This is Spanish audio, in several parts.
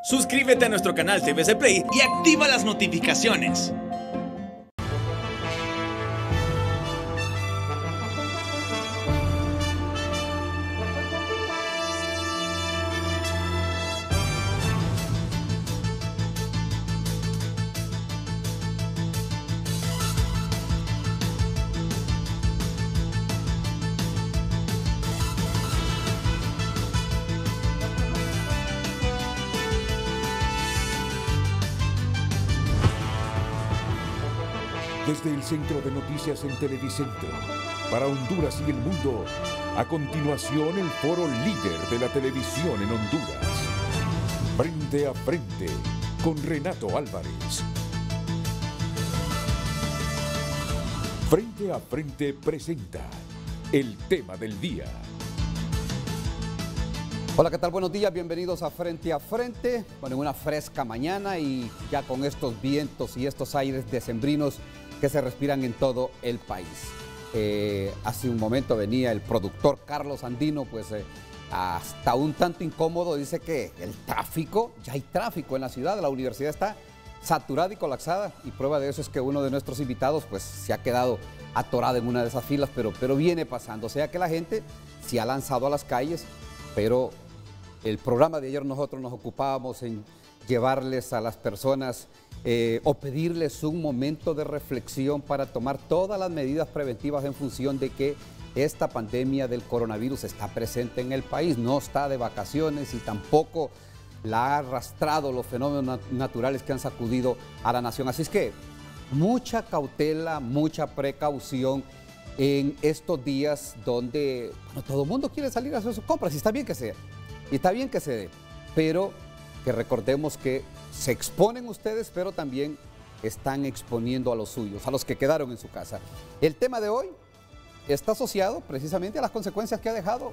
Suscríbete a nuestro canal TVC Play y activa las notificaciones. Desde el Centro de Noticias en Televicentro, para Honduras y el mundo, a continuación el foro líder de la televisión en Honduras. Frente a frente, con Renato Álvarez. Frente a frente presenta el tema del día. Hola, ¿qué tal? Buenos días, bienvenidos a Frente a Frente. Bueno, en una fresca mañana y ya con estos vientos y estos aires decembrinos que se respiran en todo el país. Hace un momento venía el productor Carlos Andino, pues hasta un tanto incómodo, dice que el tráfico, ya hay tráfico en la ciudad, la universidad está saturada y colapsada, y prueba de eso es que uno de nuestros invitados pues se ha quedado atorado en una de esas filas, pero viene pasando, o sea que la gente se ha lanzado a las calles, pero el programa de ayer nosotros nos ocupábamos en llevarles a las personas o pedirles un momento de reflexión para tomar todas las medidas preventivas en función de que esta pandemia del coronavirus está presente en el país, no está de vacaciones y tampoco la ha arrastrado los fenómenos naturales que han sacudido a la nación. Así es que mucha cautela, mucha precaución en estos días donde todo el mundo quiere salir a hacer sus compras, y está bien que sea, y está bien que se dé, pero que recordemos que se exponen ustedes, pero también están exponiendo a los suyos, a los que quedaron en su casa. El tema de hoy está asociado precisamente a las consecuencias que ha dejado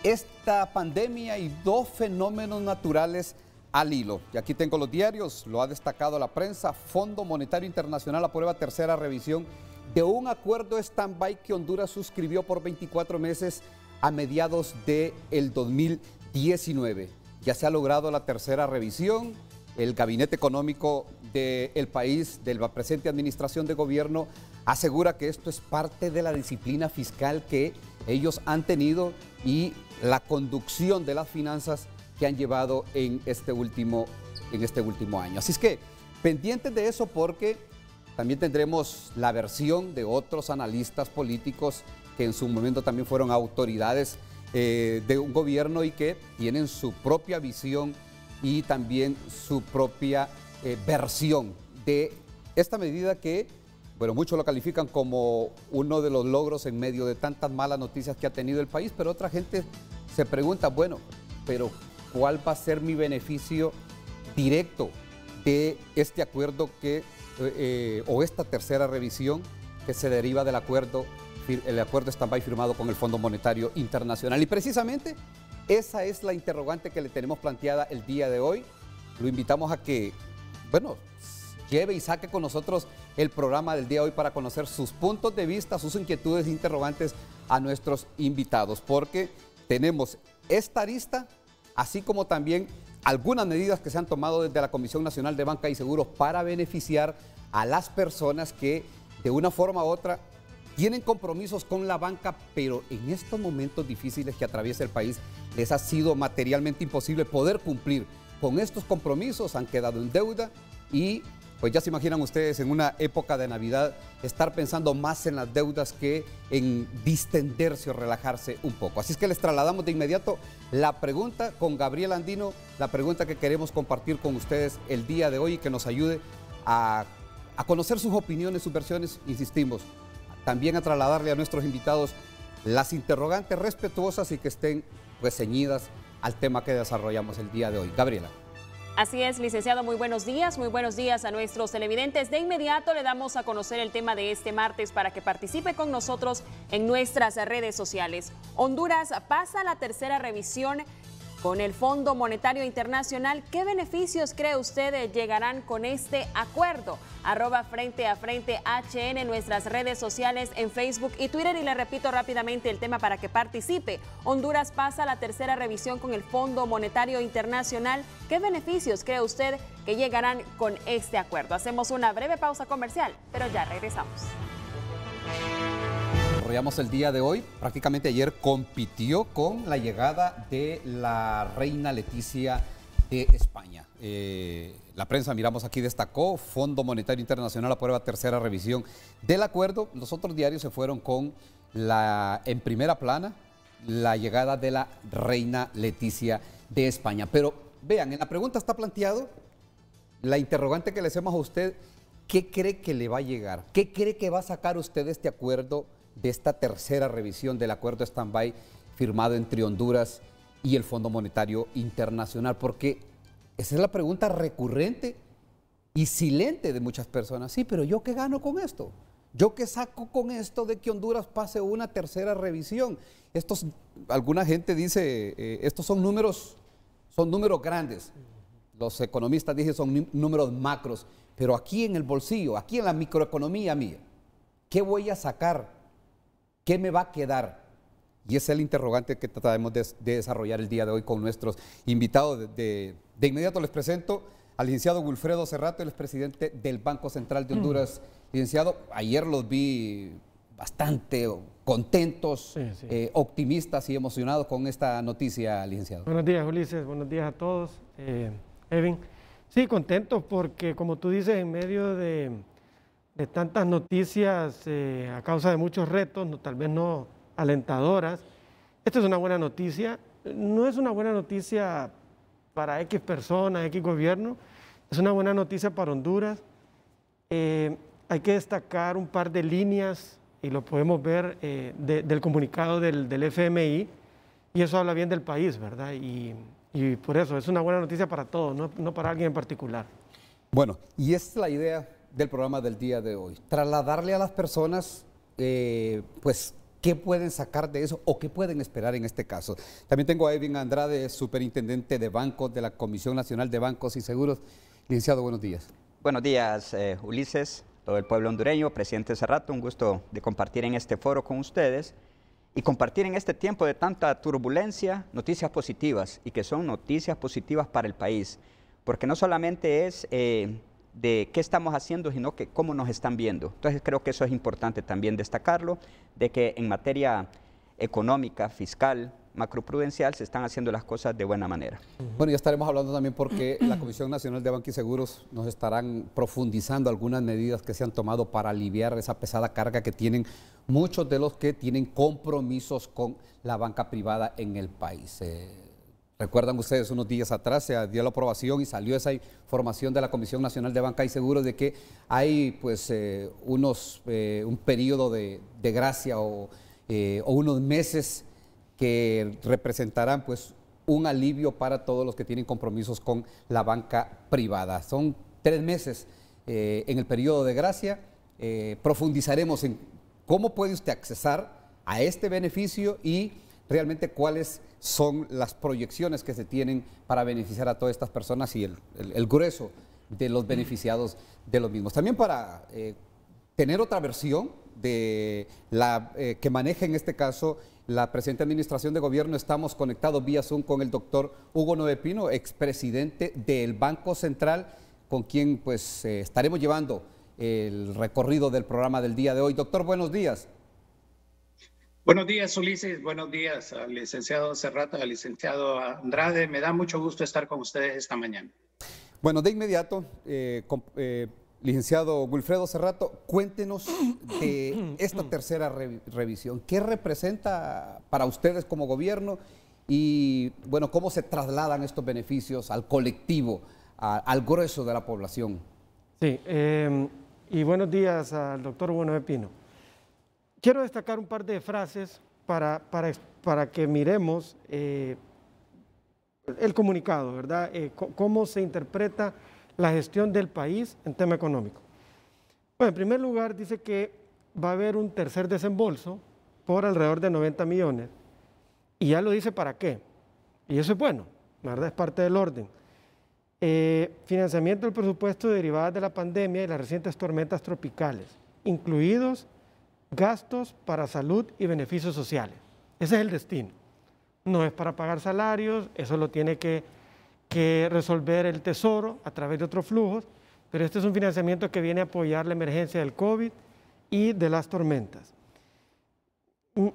esta pandemia y dos fenómenos naturales al hilo. Y aquí tengo los diarios, lo ha destacado la prensa. Fondo Monetario Internacional aprueba tercera revisión de un acuerdo stand-by que Honduras suscribió por 24 meses a mediados del 2019. Ya se ha logrado la tercera revisión. El gabinete económico del país, de la presente administración de gobierno, asegura que esto es parte de la disciplina fiscal que ellos han tenido y la conducción de las finanzas que han llevado en este último año. Así es que pendientes de eso, porque también tendremos la versión de otros analistas políticos que en su momento también fueron autoridades de un gobierno y que tienen su propia visión y también su propia versión de esta medida que, bueno, muchos lo califican como uno de los logros en medio de tantas malas noticias que ha tenido el país, pero otra gente se pregunta, bueno, pero ¿cuál va a ser mi beneficio directo de este acuerdo o esta tercera revisión que se deriva del acuerdo, el acuerdo stand-by firmado con el Fondo Monetario Internacional? Y precisamente esa es la interrogante que le tenemos planteada el día de hoy. Lo invitamos a que, bueno, lleve y saque con nosotros el programa del día de hoy para conocer sus puntos de vista, sus inquietudes e interrogantes a nuestros invitados, porque tenemos esta arista, así como también algunas medidas que se han tomado desde la Comisión Nacional de Banca y Seguros para beneficiar a las personas que de una forma u otra tienen compromisos con la banca, pero en estos momentos difíciles que atraviesa el país les ha sido materialmente imposible poder cumplir con estos compromisos, han quedado en deuda y pues ya se imaginan ustedes en una época de Navidad estar pensando más en las deudas que en distenderse o relajarse un poco. Así es que les trasladamos de inmediato la pregunta con Gabriel Andino, la pregunta que queremos compartir con ustedes el día de hoy y que nos ayude a conocer sus opiniones, sus versiones, insistimos, también a trasladarle a nuestros invitados las interrogantes respetuosas y que estén pues ceñidas al tema que desarrollamos el día de hoy. Gabriela. Así es, licenciado, muy buenos días a nuestros televidentes. De inmediato le damos a conocer el tema de este martes para que participe con nosotros en nuestras redes sociales. Honduras pasa a la tercera revisión con el Fondo Monetario Internacional. ¿Qué beneficios cree usted llegarán con este acuerdo? @Frente a Frente HN en nuestras redes sociales en Facebook y Twitter. Y le repito rápidamente el tema para que participe. Honduras pasa a la tercera revisión con el Fondo Monetario Internacional. ¿Qué beneficios cree usted que llegarán con este acuerdo? Hacemos una breve pausa comercial, pero ya regresamos. Desarrollamos el día de hoy. Prácticamente ayer compitió con la llegada de la reina Leticia de España. La prensa, miramos aquí, destacó: Fondo Monetario Internacional aprueba tercera revisión del acuerdo. Los otros diarios se fueron con en primera plana la llegada de la reina Leticia de España. Pero vean, en la pregunta está planteado la interrogante que le hacemos a usted: ¿qué cree que le va a llegar? ¿Qué cree que va a sacar usted de este acuerdo, de esta tercera revisión del acuerdo stand-by firmado entre Honduras y el Fondo Monetario Internacional? Porque esa es la pregunta recurrente y silente de muchas personas. Sí, pero ¿yo qué gano con esto? ¿Yo qué saco con esto de que Honduras pase una tercera revisión? Alguna gente dice, estos son números grandes. Los economistas dicen son números macros, pero aquí en el bolsillo, aquí en la microeconomía mía, ¿qué voy a sacar? ¿Qué me va a quedar? Y ese es el interrogante que trataremos de desarrollar el día de hoy con nuestros invitados. De inmediato les presento al licenciado Wilfredo Cerrato, el expresidente del Banco Central de Honduras. Licenciado, ayer los vi bastante contentos, sí. Optimistas y emocionados con esta noticia, licenciado. Buenos días, Ulises. Buenos días a todos. Edwin. Sí, contentos porque, como tú dices, en medio de tantas noticias a causa de muchos retos, tal vez no alentadoras, esta es una buena noticia. No es una buena noticia para X persona, X gobierno, es una buena noticia para Honduras. Hay que destacar un par de líneas, y lo podemos ver del comunicado del FMI, y eso habla bien del país, ¿verdad? Y por eso es una buena noticia para todos, no para alguien en particular. Bueno, y esta es la idea del programa del día de hoy: trasladarle a las personas, pues, qué pueden sacar de eso o qué pueden esperar en este caso. También tengo a Edwin Andrade, superintendente de bancos de la Comisión Nacional de Bancos y Seguros. Licenciado, buenos días. Buenos días, Ulises, todo el pueblo hondureño, presidente Cerrato, un gusto de compartir en este foro con ustedes y compartir en este tiempo de tanta turbulencia noticias positivas, y que son noticias positivas para el país, porque no solamente es de qué estamos haciendo, sino que cómo nos están viendo. Entonces creo que eso es importante también destacarlo, de que en materia económica, fiscal, macroprudencial, se están haciendo las cosas de buena manera. Bueno, ya estaremos hablando también porque la Comisión Nacional de Bancos y Seguros nos estarán profundizando algunas medidas que se han tomado para aliviar esa pesada carga que tienen muchos de los que tienen compromisos con la banca privada en el país. Recuerdan ustedes, unos días atrás se dio la aprobación y salió esa información de la Comisión Nacional de Banca y Seguros de que hay pues un periodo de gracia o unos meses que representarán pues un alivio para todos los que tienen compromisos con la banca privada. Son 3 meses en el periodo de gracia. Profundizaremos en cómo puede usted accesar a este beneficio y realmente cuáles son las proyecciones que se tienen para beneficiar a todas estas personas y el grueso de los beneficiados de los mismos. También para tener otra versión de la que maneja en este caso la presente administración de gobierno, estamos conectados vía Zoom con el doctor Hugo Noé Pino, expresidente del Banco Central, con quien pues estaremos llevando el recorrido del programa del día de hoy. Doctor, buenos días. Buenos días, Ulises. Buenos días al licenciado Cerrato, al licenciado Andrade. Me da mucho gusto estar con ustedes esta mañana. Bueno, de inmediato, licenciado Wilfredo Cerrato, cuéntenos de esta tercera revisión. ¿Qué representa para ustedes como gobierno y, bueno, cómo se trasladan estos beneficios al colectivo, al grueso de la población? Sí, y buenos días al doctor Hugo Noé Pino. Quiero destacar un par de frases para que miremos el comunicado, ¿verdad? Cómo se interpreta la gestión del país en tema económico. Bueno, en primer lugar dice que va a haber un tercer desembolso por alrededor de 90 millones. Y ya lo dice para qué. Y eso es bueno. ¿verdad? Es parte del orden. Financiamiento del presupuesto derivado de la pandemia y las recientes tormentas tropicales, incluidos gastos para salud y beneficios sociales. Ese es el destino. No es para pagar salarios, eso lo tiene que resolver el Tesoro a través de otros flujos, pero este es un financiamiento que viene a apoyar la emergencia del COVID y de las tormentas.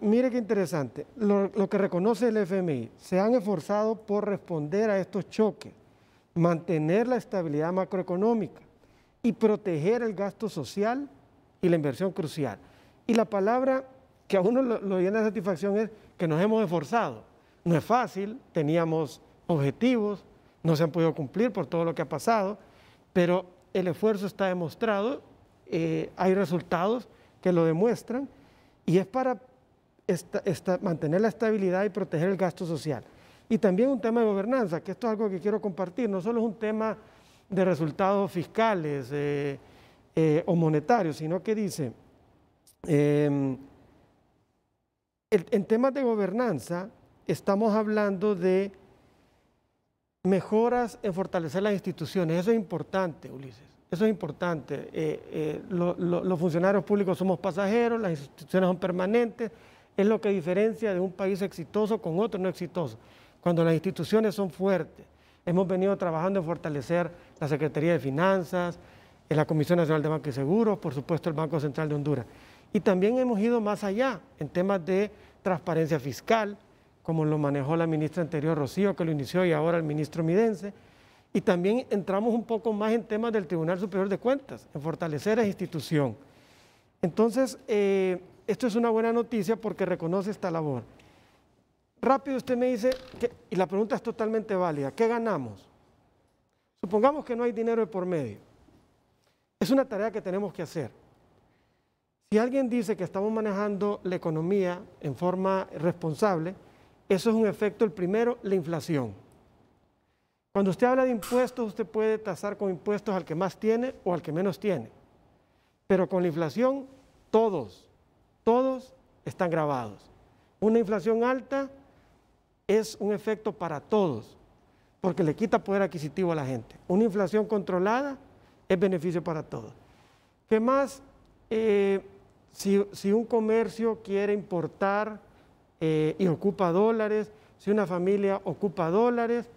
Mire qué interesante, lo que reconoce el FMI, se han esforzado por responder a estos choques, mantener la estabilidad macroeconómica y proteger el gasto social y la inversión crucial. Y la palabra que a uno lo llena de satisfacción es que nos hemos esforzado. No es fácil, teníamos objetivos, no se han podido cumplir por todo lo que ha pasado, pero el esfuerzo está demostrado, hay resultados que lo demuestran y es para mantener la estabilidad y proteger el gasto social. Y también un tema de gobernanza, que esto es algo que quiero compartir, no solo es un tema de resultados fiscales o monetarios, sino que dice, en temas de gobernanza estamos hablando de mejoras en fortalecer las instituciones. Eso es importante, Ulises, eso es importante. Los funcionarios públicos somos pasajeros, las instituciones son permanentes, es lo que diferencia de un país exitoso con otro no exitoso. Cuando las instituciones son fuertes, hemos venido trabajando en fortalecer la Secretaría de Finanzas, en la Comisión Nacional de Banco y Seguros, por supuesto el Banco Central de Honduras. Y también hemos ido más allá en temas de transparencia fiscal, como lo manejó la ministra anterior Rocío, que lo inició, y ahora el ministro Midense. Y también entramos un poco más en temas del Tribunal Superior de Cuentas, en fortalecer esa institución. Entonces, esto es una buena noticia porque reconoce esta labor. Rápido usted me dice, y la pregunta es totalmente válida, ¿qué ganamos? Supongamos que no hay dinero de por medio. Es una tarea que tenemos que hacer. Si alguien dice que estamos manejando la economía en forma responsable, eso es un efecto, el primero, la inflación. Cuando usted habla de impuestos, usted puede tasar con impuestos al que más tiene o al que menos tiene. Pero con la inflación, todos están gravados. Una inflación alta es un efecto para todos, porque le quita poder adquisitivo a la gente. Una inflación controlada es beneficio para todos. ¿Qué más? Si un comercio quiere importar y ocupa dólares, si una familia ocupa dólares,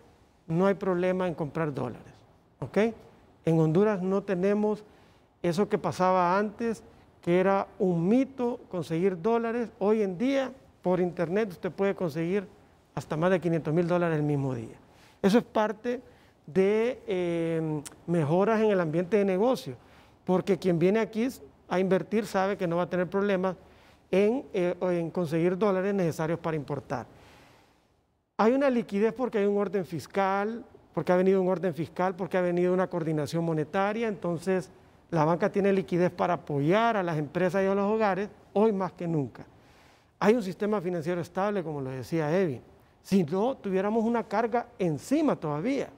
no hay problema en comprar dólares, ¿ok? En Honduras no tenemos eso que pasaba antes, que era un mito conseguir dólares. Hoy en día, por internet, usted puede conseguir hasta más de $500,000 el mismo día. Eso es parte de mejoras en el ambiente de negocio, porque quien viene aquí a invertir sabe que no va a tener problemas en conseguir dólares necesarios para importar. Hay una liquidez porque hay un orden fiscal, porque ha venido un orden fiscal, porque ha venido una coordinación monetaria, entonces la banca tiene liquidez para apoyar a las empresas y a los hogares, hoy más que nunca. Hay un sistema financiero estable, como lo decía Evin. Si no, tuviéramos una carga encima todavía.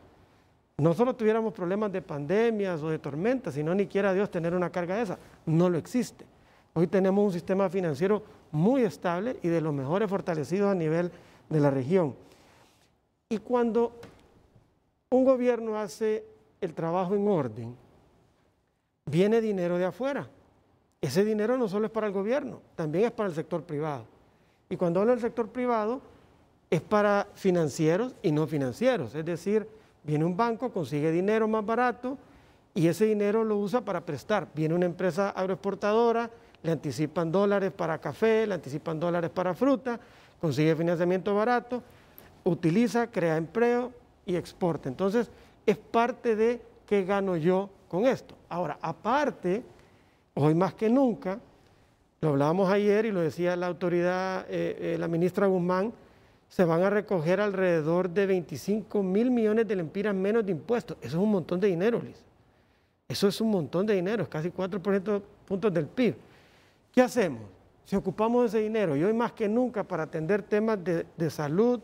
No solo tuviéramos problemas de pandemias o de tormentas, sino ni quiera Dios tener una carga de esa. No lo existe. Hoy tenemos un sistema financiero muy estable y de los mejores fortalecidos a nivel de la región. Y cuando un gobierno hace el trabajo en orden, viene dinero de afuera. Ese dinero no solo es para el gobierno, también es para el sector privado. Y cuando hablo del sector privado, es para financieros y no financieros. Es decir, viene un banco, consigue dinero más barato y ese dinero lo usa para prestar. Viene una empresa agroexportadora, le anticipan dólares para café, le anticipan dólares para fruta, consigue financiamiento barato, utiliza, crea empleo y exporta. Entonces, es parte de qué gano yo con esto. Ahora, aparte, hoy más que nunca, lo hablábamos ayer y lo decía la autoridad, la ministra Guzmán, se van a recoger alrededor de 25,000 millones de lempiras menos de impuestos. Eso es un montón de dinero, Liz. Eso es un montón de dinero, es casi 4% puntos del PIB. ¿Qué hacemos? Si ocupamos ese dinero, y hoy más que nunca, para atender temas de salud,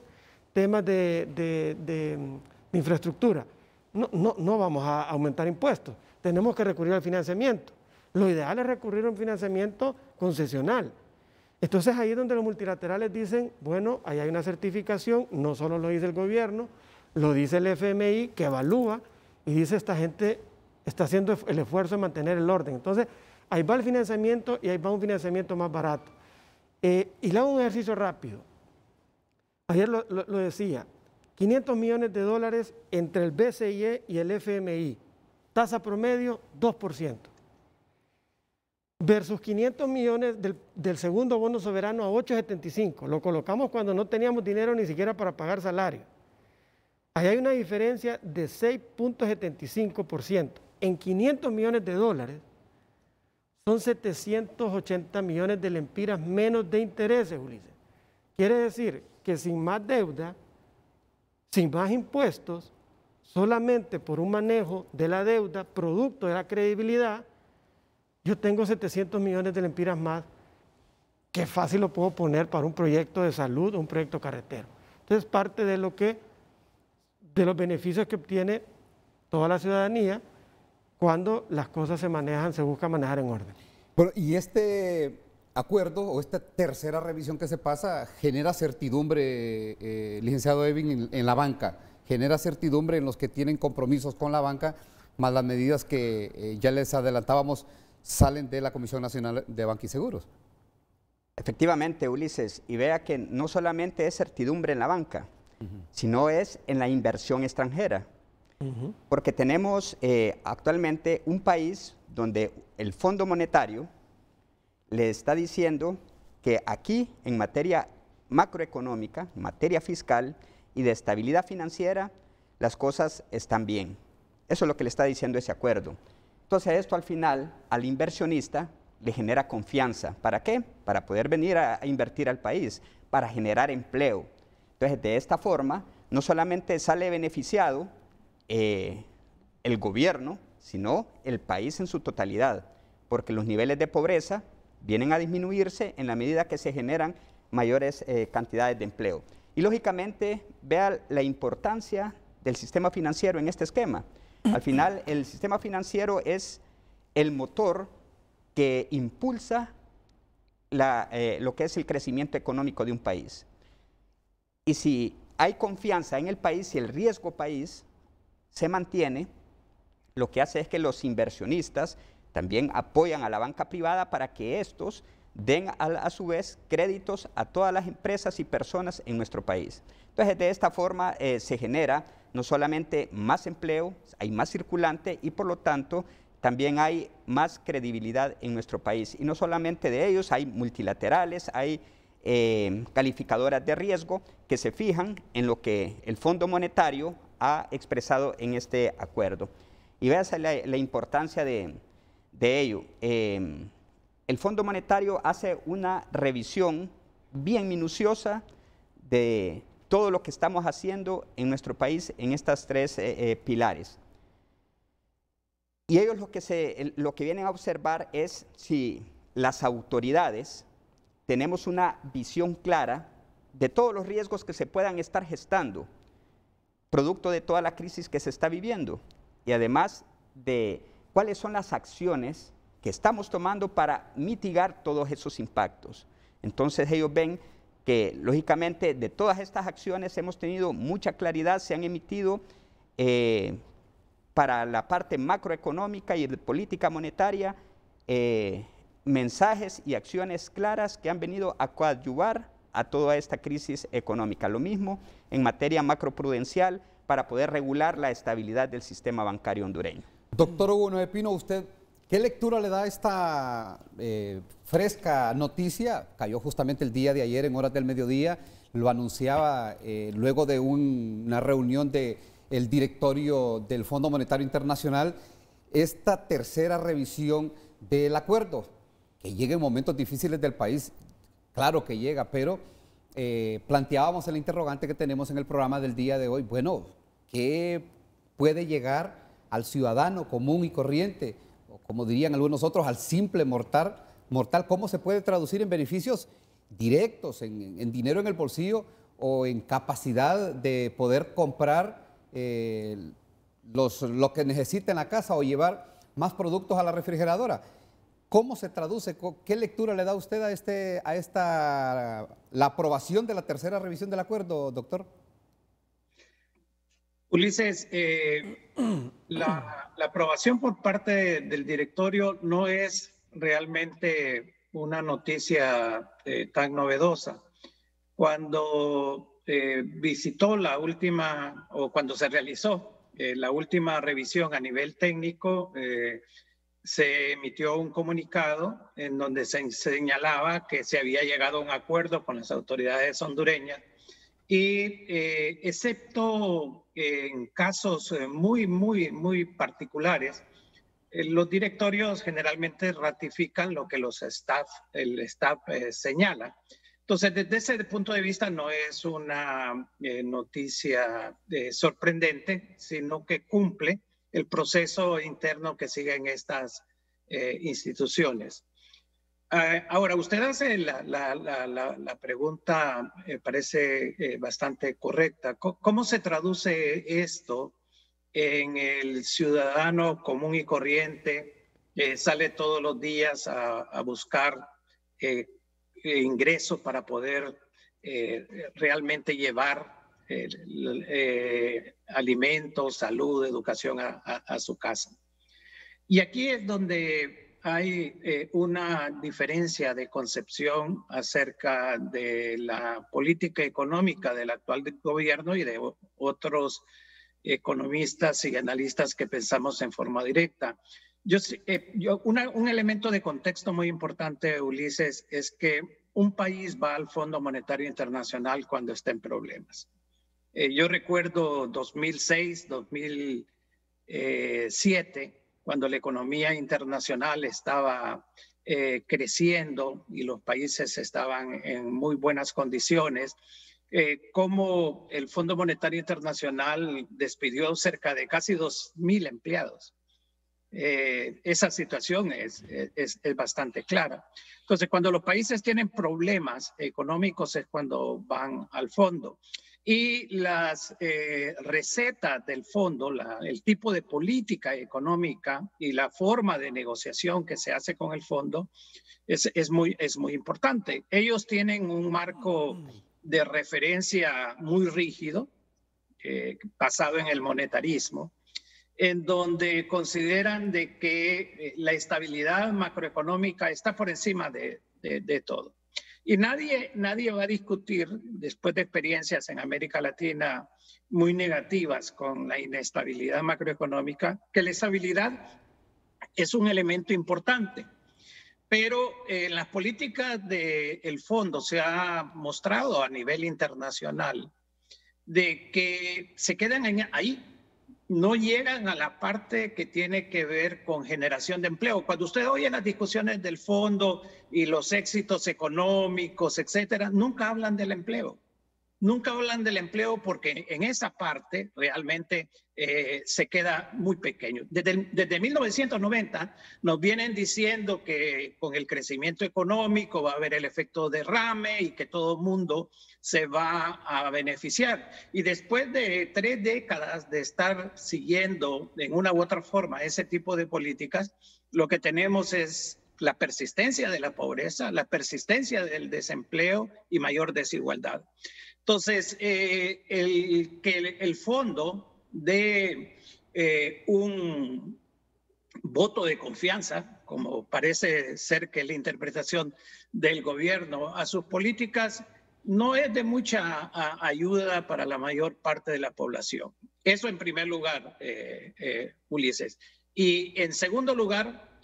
temas de infraestructura, no vamos a aumentar impuestos. Tenemos que recurrir al financiamiento. Lo ideal es recurrir a un financiamiento concesional. Entonces ahí es donde los multilaterales dicen, bueno, ahí hay una certificación, no solo lo dice el gobierno, lo dice el FMI, que evalúa y dice esta gente está haciendo el esfuerzo de mantener el orden. Entonces, ahí va el financiamiento y ahí va un financiamiento más barato. Y le hago un ejercicio rápido. Ayer lo decía, 500 millones de dólares entre el BCIE y el FMI, tasa promedio 2%, versus 500 millones del segundo bono soberano a 8,75, lo colocamos cuando no teníamos dinero ni siquiera para pagar salario. Ahí hay una diferencia de 6,75%. En 500 millones de dólares son 780 millones de lempiras menos de intereses, Ulises. Quiere decir que sin más deuda, sin más impuestos, solamente por un manejo de la deuda, producto de la credibilidad, yo tengo 700 millones de lempiras más, que fácil lo puedo poner para un proyecto de salud o un proyecto carretero. Entonces, parte de los beneficios que obtiene toda la ciudadanía cuando las cosas se manejan, se busca manejar en orden. Bueno, y este acuerdo o esta tercera revisión que se pasa genera certidumbre, licenciado Evin, en la banca, genera certidumbre en los que tienen compromisos con la banca, más las medidas que ya les adelantábamos salen de la Comisión Nacional de Banca y Seguros. Efectivamente, Ulises, y vea que no solamente es certidumbre en la banca, sino es en la inversión extranjera. Porque tenemos actualmente un país donde el Fondo Monetario le está diciendo que aquí en materia macroeconómica, en materia fiscal y de estabilidad financiera, las cosas están bien. Eso es lo que le está diciendo ese acuerdo. Entonces esto al final al inversionista le genera confianza. ¿Para qué? Para poder venir a invertir al país, para generar empleo. Entonces de esta forma no solamente sale beneficiado el gobierno, sino el país en su totalidad, porque los niveles de pobreza vienen a disminuirse en la medida que se generan mayores cantidades de empleo. Y lógicamente, vea la importancia del sistema financiero en este esquema. Al final, el sistema financiero es el motor que impulsa lo que es el crecimiento económico de un país. Y si hay confianza en el país y el riesgo país se mantiene, lo que hace es que los inversionistas también apoyan a la banca privada para que estos den a su vez créditos a todas las empresas y personas en nuestro país. Entonces, de esta forma se genera no solamente más empleo, hay más circulante y por lo tanto también hay más credibilidad en nuestro país. Y no solamente de ellos, hay multilaterales, hay calificadoras de riesgo que se fijan en lo que el Fondo Monetario ha expresado en este acuerdo. Y veas la importancia de ello. El Fondo Monetario hace una revisión bien minuciosa de todo lo que estamos haciendo en nuestro país en estas tres pilares. Y ellos lo que vienen a observar es si las autoridades tenemos una visión clara de todos los riesgos que se puedan estar gestando, producto de toda la crisis que se está viviendo, y además de cuáles son las acciones que estamos tomando para mitigar todos esos impactos. Entonces ellos ven que lógicamente de todas estas acciones hemos tenido mucha claridad, se han emitido para la parte macroeconómica y de política monetaria mensajes y acciones claras que han venido a coadyuvar a toda esta crisis económica. Lo mismo en materia macroprudencial para poder regular la estabilidad del sistema bancario hondureño. Doctor Hugo Noé Pino, ¿usted qué lectura le da a esta fresca noticia? Cayó justamente el día de ayer en horas del mediodía, lo anunciaba luego de una reunión del directorio del Fondo Monetario Internacional, esta tercera revisión del acuerdo, que llega en momentos difíciles del país, claro que llega, pero planteábamos el interrogante que tenemos en el programa del día de hoy, bueno, ¿qué puede llegar al ciudadano común y corriente, o como dirían algunos otros, al simple mortal? ¿Cómo se puede traducir en beneficios directos, en dinero en el bolsillo o en capacidad de poder comprar lo que necesita en la casa o llevar más productos a la refrigeradora? ¿Cómo se traduce? ¿Qué lectura le da usted la aprobación de la tercera revisión del acuerdo, doctor? Ulises, la aprobación por parte del directorio no es realmente una noticia tan novedosa. Cuando visitó la última, o cuando se realizó la última revisión a nivel técnico, se emitió un comunicado en donde se señalaba que se había llegado a un acuerdo con las autoridades hondureñas y excepto en casos muy particulares, los directorios generalmente ratifican lo que el staff señala. Entonces, desde ese punto de vista no es una noticia sorprendente, sino que cumple el proceso interno que siguen estas instituciones. Ahora, usted hace la pregunta, parece bastante correcta. ¿Cómo se traduce esto en el ciudadano común y corriente que sale todos los días a buscar ingresos para poder realmente llevar alimentos, salud, educación a su casa? Y aquí es donde hay una diferencia de concepción acerca de la política económica del actual gobierno y de otros economistas y analistas que pensamos en forma directa. Un elemento de contexto muy importante, Ulises, es que un país va al Fondo Monetario Internacional cuando está en problemas. Yo recuerdo 2006, 2007, cuando la economía internacional estaba creciendo y los países estaban en muy buenas condiciones, cómo el Fondo Monetario Internacional despidió cerca de casi 2.000 empleados. Esa situación es bastante clara. Entonces, cuando los países tienen problemas económicos es cuando van al fondo. Y las recetas del fondo, el tipo de política económica y la forma de negociación que se hace con el fondo es muy importante. Ellos tienen un marco de referencia muy rígido, basado en el monetarismo, en donde consideran de que la estabilidad macroeconómica está por encima de todo. Y nadie va a discutir, después de experiencias en América Latina muy negativas con la inestabilidad macroeconómica, que la estabilidad es un elemento importante. Pero en las políticas del fondo se ha mostrado a nivel internacional de que se quedan ahí, no llegan a la parte que tiene que ver con generación de empleo. Cuando usted oye las discusiones del fondo y los éxitos económicos, etcétera, nunca hablan del empleo. Nunca hablan del empleo porque en esa parte realmente se queda muy pequeño. Desde 1990 nos vienen diciendo que con el crecimiento económico va a haber el efecto derrame y que todo el mundo se va a beneficiar. Y después de 3 décadas de estar siguiendo en una u otra forma ese tipo de políticas, lo que tenemos es la persistencia de la pobreza, la persistencia del desempleo y mayor desigualdad. Entonces, que el fondo dé un voto de confianza, como parece ser que la interpretación del gobierno a sus políticas, no es de mucha ayuda para la mayor parte de la población. Eso en primer lugar, Ulises. Y en segundo lugar,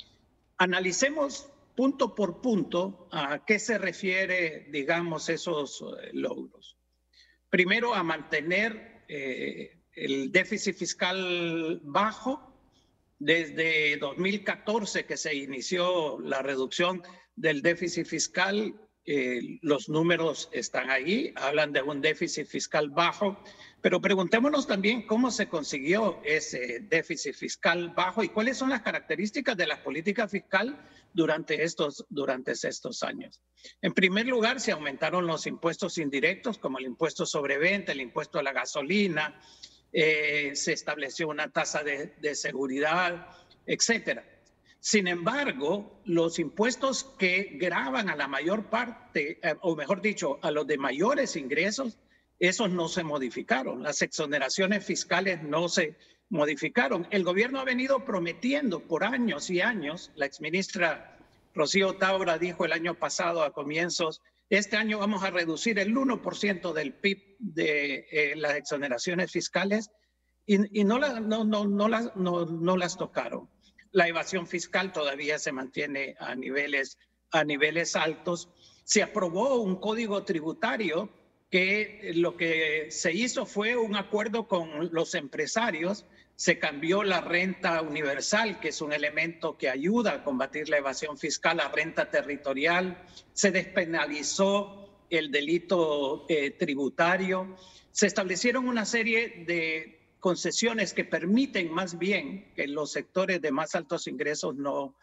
analicemos punto por punto a qué se refiere, digamos, esos logros. Primero, a mantener el déficit fiscal bajo. Desde 2014 que se inició la reducción del déficit fiscal, los números están ahí, hablan de un déficit fiscal bajo, pero preguntémonos también cómo se consiguió ese déficit fiscal bajo y cuáles son las características de la política fiscal durante estos años. En primer lugar, se aumentaron los impuestos indirectos, como el impuesto sobre venta, el impuesto a la gasolina, se estableció una tasa de seguridad, etcétera. Sin embargo, los impuestos que gravan a la mayor parte, o mejor dicho, a los de mayores ingresos, esos no se modificaron. Las exoneraciones fiscales no se modificaron. El gobierno ha venido prometiendo por años y años. La exministra Rocío Taura dijo el año pasado a comienzos, este año vamos a reducir el 1% del PIB de las exoneraciones fiscales y no las tocaron. La evasión fiscal todavía se mantiene a niveles altos. Se aprobó un código tributario que lo que se hizo fue un acuerdo con los empresarios. Se cambió la renta universal, que es un elemento que ayuda a combatir la evasión fiscal, a renta territorial. Se despenalizó el delito tributario. Se establecieron una serie de concesiones que permiten más bien que los sectores de más altos ingresos no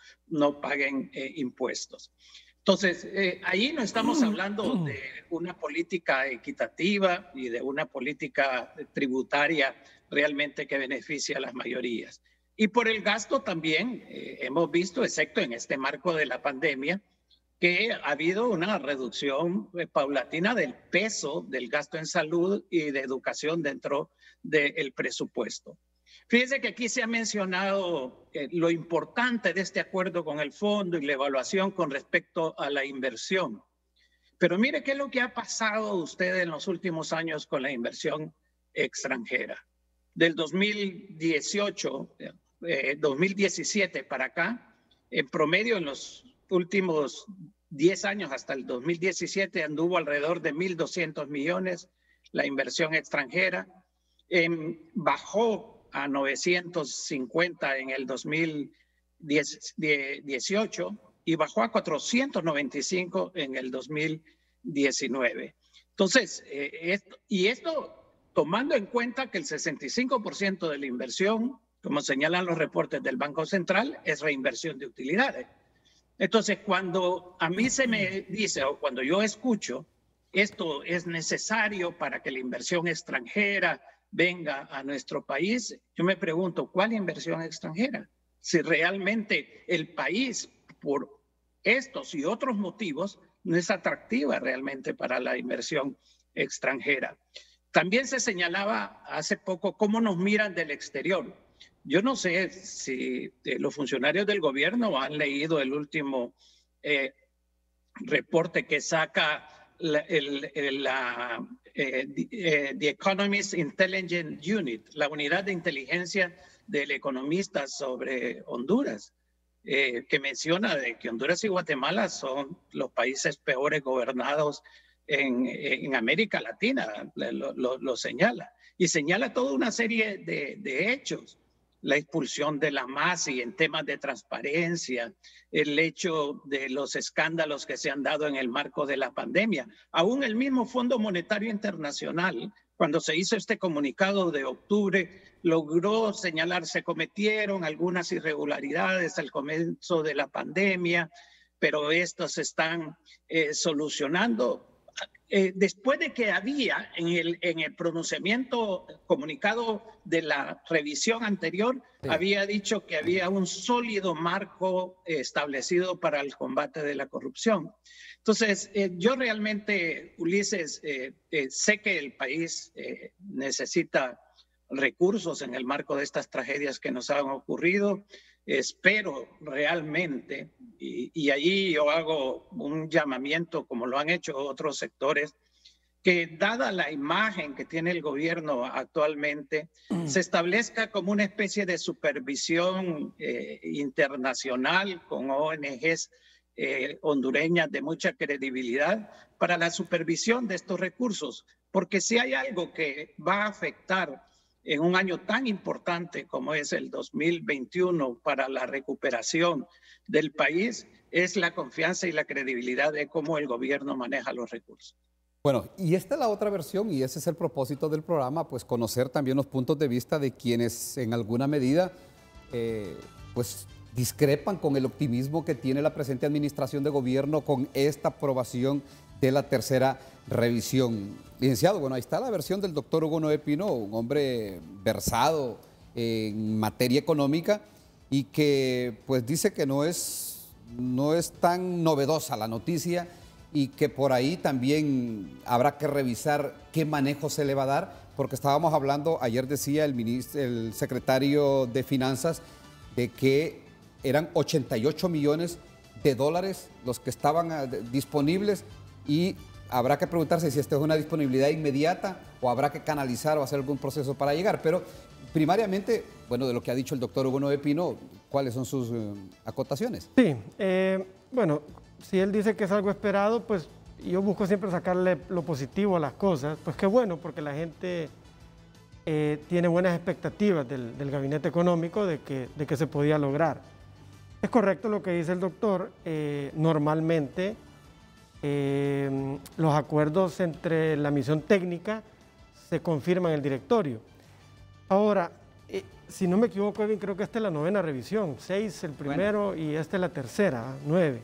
paguen impuestos. Entonces, ahí no estamos hablando de una política equitativa y de una política tributaria realmente que beneficia a las mayorías. Y por el gasto también hemos visto, excepto en este marco de la pandemia, que ha habido una reducción paulatina del peso del gasto en salud y de educación dentro del presupuesto. Fíjense que aquí se ha mencionado lo importante de este acuerdo con el fondo y la evaluación con respecto a la inversión. Pero mire qué es lo que ha pasado ustedes en los últimos años con la inversión extranjera. Del 2017 para acá, en promedio en los últimos 10 años hasta el 2017 anduvo alrededor de 1.200 millones la inversión extranjera. Bajó a 950 en el 2018 y bajó a 495 en el 2019. Entonces, esto tomando en cuenta que el 65% de la inversión, como señalan los reportes del Banco Central, es reinversión de utilidades. Entonces, cuando a mí se me dice o cuando yo escucho esto es necesario para que la inversión extranjera venga a nuestro país, yo me pregunto, ¿cuál inversión extranjera? Si realmente el país, por estos y otros motivos, no es atractiva realmente para la inversión extranjera. También se señalaba hace poco cómo nos miran del exterior. Yo no sé si los funcionarios del gobierno han leído el último reporte que saca The Economist Intelligence Unit, la unidad de inteligencia del economista sobre Honduras, que menciona de que Honduras y Guatemala son los países peores gobernados en América Latina, lo señala. Y señala toda una serie de hechos. La expulsión de la MASI en temas de transparencia, el hecho de los escándalos que se han dado en el marco de la pandemia. Aún el mismo Fondo Monetario Internacional, cuando se hizo este comunicado de octubre, logró señalar, se cometieron algunas irregularidades al comienzo de la pandemia, pero estos se están solucionando. Después de que había en el pronunciamiento comunicado de la revisión anterior, había dicho que había un sólido marco establecido para el combate de la corrupción. Entonces, yo realmente, Ulises, sé que el país necesita recursos en el marco de estas tragedias que nos han ocurrido. Espero realmente, y allí yo hago un llamamiento, como lo han hecho otros sectores, que dada la imagen que tiene el gobierno actualmente, se establezca como una especie de supervisión internacional con ONGs hondureñas de mucha credibilidad para la supervisión de estos recursos, porque si hay algo que va a afectar en un año tan importante como es el 2021 para la recuperación del país, es la confianza y la credibilidad de cómo el gobierno maneja los recursos. Bueno, y esta es la otra versión y ese es el propósito del programa, pues conocer también los puntos de vista de quienes en alguna medida pues discrepan con el optimismo que tiene la presente administración de gobierno con esta aprobación de la tercera revisión. Licenciado, bueno, ahí está la versión del doctor Hugo Noé Pino, un hombre versado en materia económica y que pues dice que no es tan novedosa la noticia y que por ahí también habrá que revisar qué manejo se le va a dar, porque estábamos hablando, ayer decía el secretario de Finanzas, de que eran 88 millones de dólares los que estaban disponibles, y habrá que preguntarse si esta es una disponibilidad inmediata o habrá que canalizar o hacer algún proceso para llegar. Pero primariamente, bueno, de lo que ha dicho el doctor Hugo Noé Pino, ¿cuáles son sus acotaciones? Sí, bueno, si él dice que es algo esperado, pues yo busco siempre sacarle lo positivo a las cosas. Pues qué bueno, porque la gente tiene buenas expectativas del gabinete económico de que se podía lograr. Es correcto lo que dice el doctor. Normalmente los acuerdos entre la misión técnica se confirman en el directorio. Ahora, si no me equivoco, Edwin, creo que esta es la 9ª revisión, 6 el primero y esta es la tercera, 9.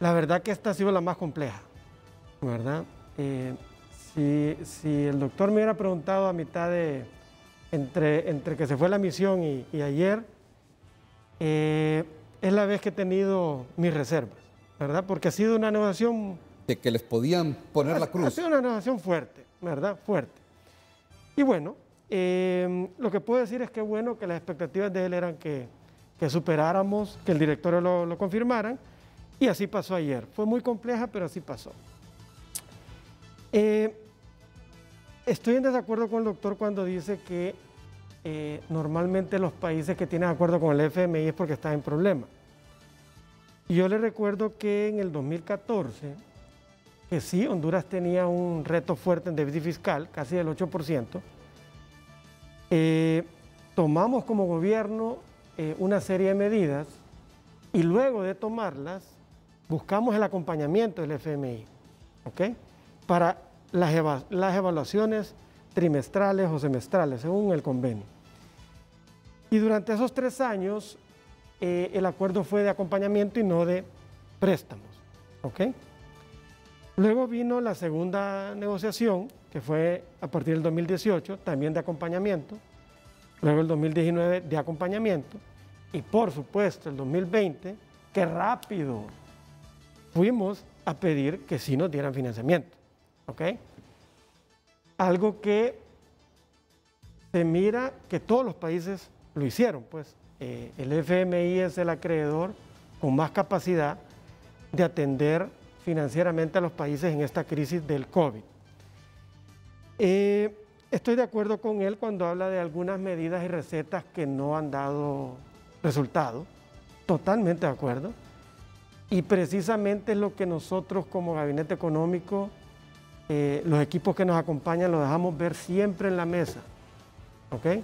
La verdad que esta ha sido la más compleja, ¿verdad? Si el doctor me hubiera preguntado a mitad de, entre que se fue la misión y ayer, es la vez que he tenido mis reservas, ¿verdad? Porque ha sido una negociación... De que les podían poner la cruz. Ha sido una negociación fuerte, ¿verdad? Fuerte. Y bueno, lo que puedo decir es que bueno que las expectativas de él eran que superáramos, que el directorio lo confirmaran, y así pasó ayer. Fue muy compleja, pero así pasó. Estoy en desacuerdo con el doctor cuando dice que normalmente los países que tienen acuerdo con el FMI es porque están en problemas. Y yo le recuerdo que en el 2014, que sí, Honduras tenía un reto fuerte en déficit fiscal, casi del 8%, tomamos como gobierno una serie de medidas y luego de tomarlas buscamos el acompañamiento del FMI, ¿ok? Para las evaluaciones trimestrales o semestrales, según el convenio. Y durante esos 3 años el acuerdo fue de acompañamiento y no de préstamos, ¿ok? Luego vino la segunda negociación, que fue a partir del 2018, también de acompañamiento. Luego el 2019 de acompañamiento. Y por supuesto el 2020, que rápido fuimos a pedir que sí nos dieran financiamiento, ¿ok? Algo que se mira que todos los países lo hicieron, pues. El FMI es el acreedor con más capacidad de atender financieramente a los países en esta crisis del COVID. Estoy de acuerdo con él cuando habla de algunas medidas y recetas que no han dado resultado, totalmente de acuerdo, y precisamente es lo que nosotros como Gabinete Económico, los equipos que nos acompañan, lo dejamos ver siempre en la mesa, ¿ok?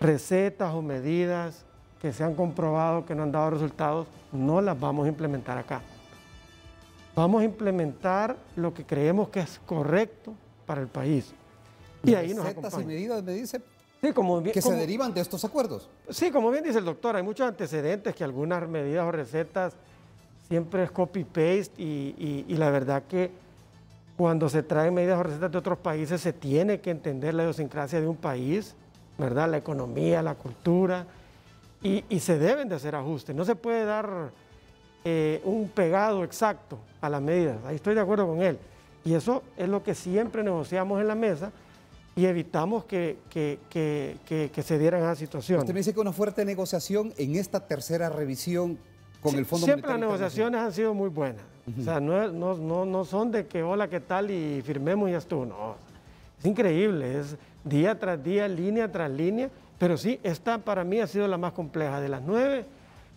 Recetas o medidas que se han comprobado que no han dado resultados, no las vamos a implementar acá. Vamos a implementar lo que creemos que es correcto para el país. Y ahí nos acompaña. Recetas y medidas, me dice, sí, que se derivan de estos acuerdos. Sí, como bien dice el doctor, hay muchos antecedentes que algunas medidas o recetas siempre es copy-paste y la verdad que cuando se traen medidas o recetas de otros países se tiene que entender la idiosincrasia de un país, ¿verdad? La economía, la cultura, y se deben de hacer ajustes. No se puede dar un pegado exacto a las medidas. Ahí estoy de acuerdo con él. Y eso es lo que siempre negociamos en la mesa y evitamos que se dieran esas situaciones. Usted me dice que una fuerte negociación en esta tercera revisión con el Fondo Monetario Siempre las negociaciones han sido muy buenas. O sea, no son de que hola, ¿qué tal? Y firmemos y ya estuvo. No, es increíble, es día tras día, línea tras línea. Pero sí, esta para mí ha sido la más compleja. De las 9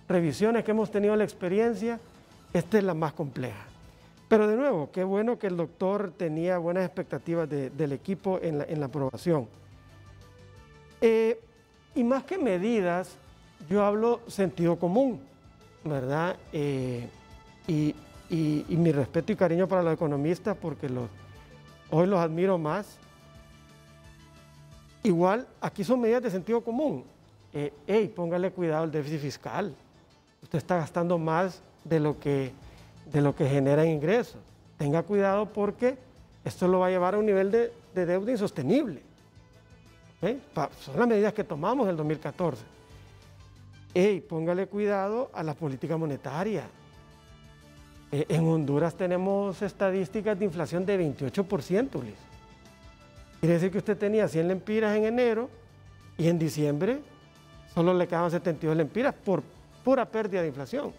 revisiones que hemos tenido la experiencia, esta es la más compleja. Pero de nuevo, qué bueno que el doctor tenía buenas expectativas del equipo en la aprobación. Y más que medidas, yo hablo sentido común, ¿verdad? Y mi respeto y cariño para los economistas, porque hoy los admiro más. Igual, aquí son medidas de sentido común. Póngale cuidado al déficit fiscal. Usted está gastando más de lo que genera en ingresos. Tenga cuidado porque esto lo va a llevar a un nivel de deuda insostenible. Son las medidas que tomamos en el 2014. Póngale cuidado a la política monetaria. En Honduras tenemos estadísticas de inflación de 28%, Ulises. Quiere decir que usted tenía 100 lempiras en enero y en diciembre solo le quedaban 72 lempiras por pura pérdida de inflación,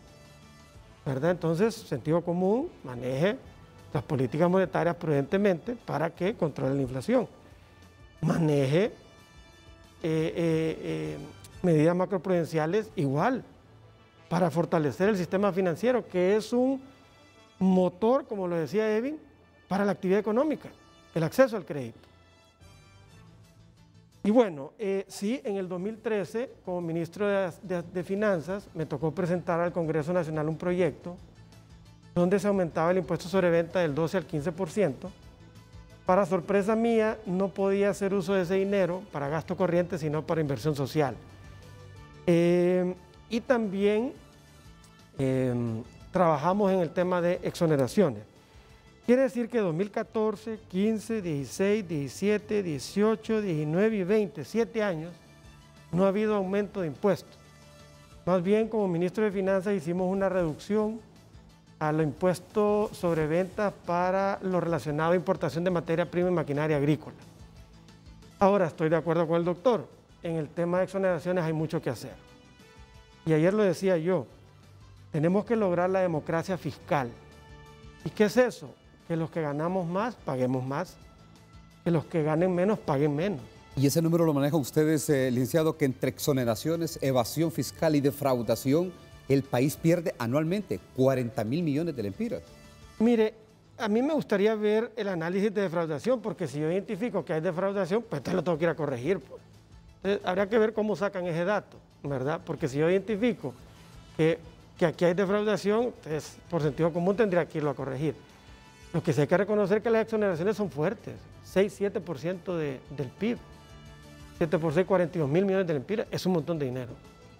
¿verdad? Entonces, sentido común, maneje las políticas monetarias prudentemente para que controle la inflación. Maneje medidas macroprudenciales igual para fortalecer el sistema financiero, que es un motor, como lo decía Edwin, para la actividad económica, el acceso al crédito. Y bueno, sí, en el 2013, como ministro de Finanzas, me tocó presentar al Congreso Nacional un proyecto donde se aumentaba el impuesto sobre venta del 12 al 15%. Para sorpresa mía, no podía hacer uso de ese dinero para gasto corriente, sino para inversión social. Y también trabajamos en el tema de exoneraciones. Quiere decir que 2014, 15, 16, 17, 18, 19 y 20, 7 años, no ha habido aumento de impuestos. Más bien, como ministro de Finanzas, hicimos una reducción a los impuestos sobre ventas para lo relacionado a importación de materia prima y maquinaria agrícola. Ahora, estoy de acuerdo con el doctor, en el tema de exoneraciones hay mucho que hacer. Y ayer lo decía yo, tenemos que lograr la democracia fiscal. ¿Y qué es eso? Que los que ganamos más, paguemos más, que los que ganen menos, paguen menos. ¿Y ese número lo manejan ustedes, licenciado, que entre exoneraciones, evasión fiscal y defraudación, el país pierde anualmente 40.000 millones de lempiras? Mire, a mí me gustaría ver el análisis de defraudación, porque si yo identifico que hay defraudación, pues entonces lo tengo que ir a corregir. Pues. Entonces, habría que ver cómo sacan ese dato, ¿verdad? Porque si yo identifico que aquí hay defraudación, entonces por sentido común tendría que irlo a corregir. Lo que sí hay que reconocer es que las exoneraciones son fuertes, 6-7% del PIB, 7 por 6, 42.000 millones de lempiras, es un montón de dinero.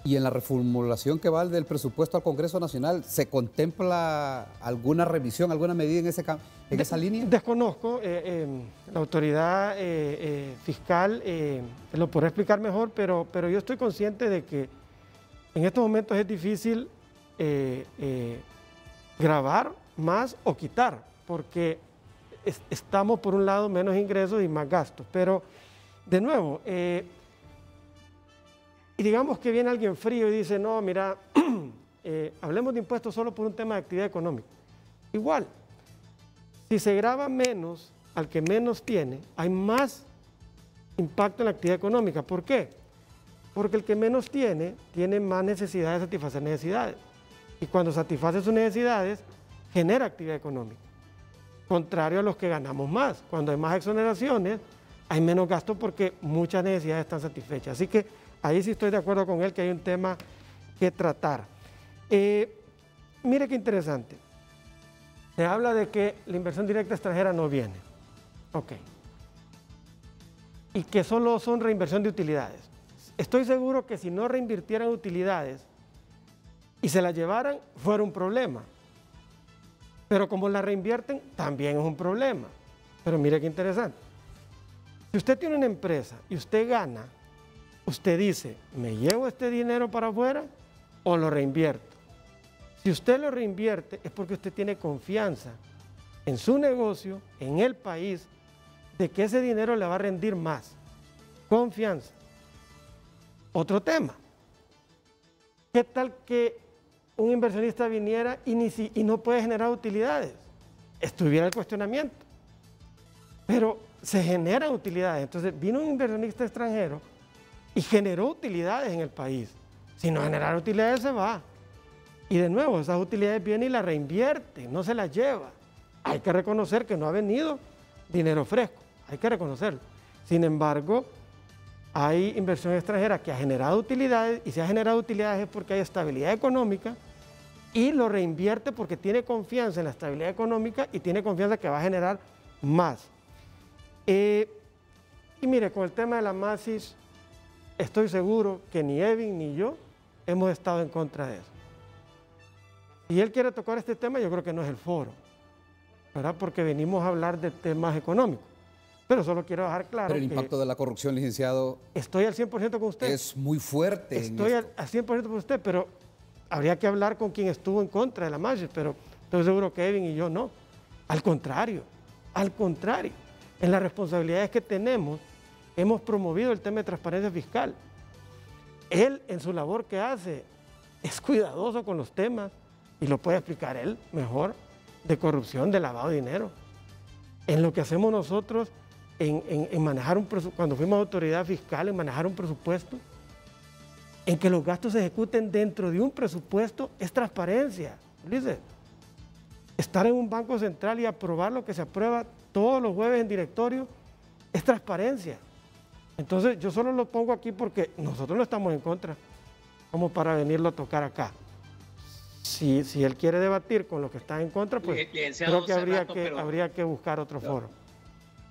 Y en la reformulación que va del presupuesto al Congreso Nacional, ¿se contempla alguna revisión, alguna medida en esa línea? Desconozco, la autoridad fiscal lo podrá explicar mejor, pero yo estoy consciente de que en estos momentos es difícil gravar más o quitar, porque estamos por un lado menos ingresos y más gastos, pero de nuevo, y digamos que viene alguien frío y dice, no, mira, hablemos de impuestos solo por un tema de actividad económica. Igual, si se grava menos al que menos tiene, hay más impacto en la actividad económica. ¿Por qué? Porque el que menos tiene más necesidad de satisfacer necesidades. Y cuando satisface sus necesidades, genera actividad económica. Contrario a los que ganamos más. Cuando hay más exoneraciones, hay menos gasto porque muchas necesidades están satisfechas. Así que ahí sí estoy de acuerdo con él que hay un tema que tratar. Mire qué interesante. Se habla de que la inversión directa extranjera no viene. Ok. Y que solo son reinversión de utilidades. Estoy seguro que si no reinvirtieran utilidades y se las llevaran, fuera un problema. Pero como la reinvierten, también es un problema. Pero mire qué interesante. Si usted tiene una empresa y usted gana, usted dice, ¿me llevo este dinero para afuera o lo reinvierto? Si usted lo reinvierte es porque usted tiene confianza en su negocio, en el país, de que ese dinero le va a rendir más. Confianza. Otro tema. ¿Qué tal que un inversionista viniera y no puede generar utilidades? Estuviera el cuestionamiento. Pero se generan utilidades. Entonces vino un inversionista extranjero y generó utilidades en el país. Si no genera utilidades se va. Y de nuevo, esas utilidades vienen y las reinvierte, no se las lleva. Hay que reconocer que no ha venido dinero fresco, hay que reconocerlo. Sin embargo, hay inversión extranjera que ha generado utilidades y si ha generado utilidades es porque hay estabilidad económica y lo reinvierte porque tiene confianza en la estabilidad económica y tiene confianza que va a generar más. Y mire, con el tema de la MASIS, estoy seguro que ni Edwin ni yo hemos estado en contra de eso. Si él quiere tocar este tema, yo creo que no es el foro, ¿verdad? Porque venimos a hablar de temas económicos. Pero solo quiero dejar claro Pero el impacto de la corrupción, licenciado, estoy al 100% con usted. Es muy fuerte. Estoy al 100% con usted, pero habría que hablar con quien estuvo en contra de la MASIS, pero Estoy seguro que Kevin y yo no. Al contrario, en las responsabilidades que tenemos, hemos promovido el tema de transparencia fiscal. Él, en su labor que hace, es cuidadoso con los temas, y lo puede explicar él mejor, de corrupción, de lavado de dinero. En lo que hacemos nosotros, en manejar un presupuesto, cuando fuimos autoridad fiscal, en manejar un presupuesto, en que los gastos se ejecuten dentro de un presupuesto, es transparencia. Ulises, estar en un banco central y aprobar lo que se aprueba todos los jueves en directorio, es transparencia. Entonces, yo solo lo pongo aquí porque nosotros no estamos en contra, como para venirlo a tocar acá. Si él quiere debatir con los que están en contra, pues creo que habría que buscar otro foro.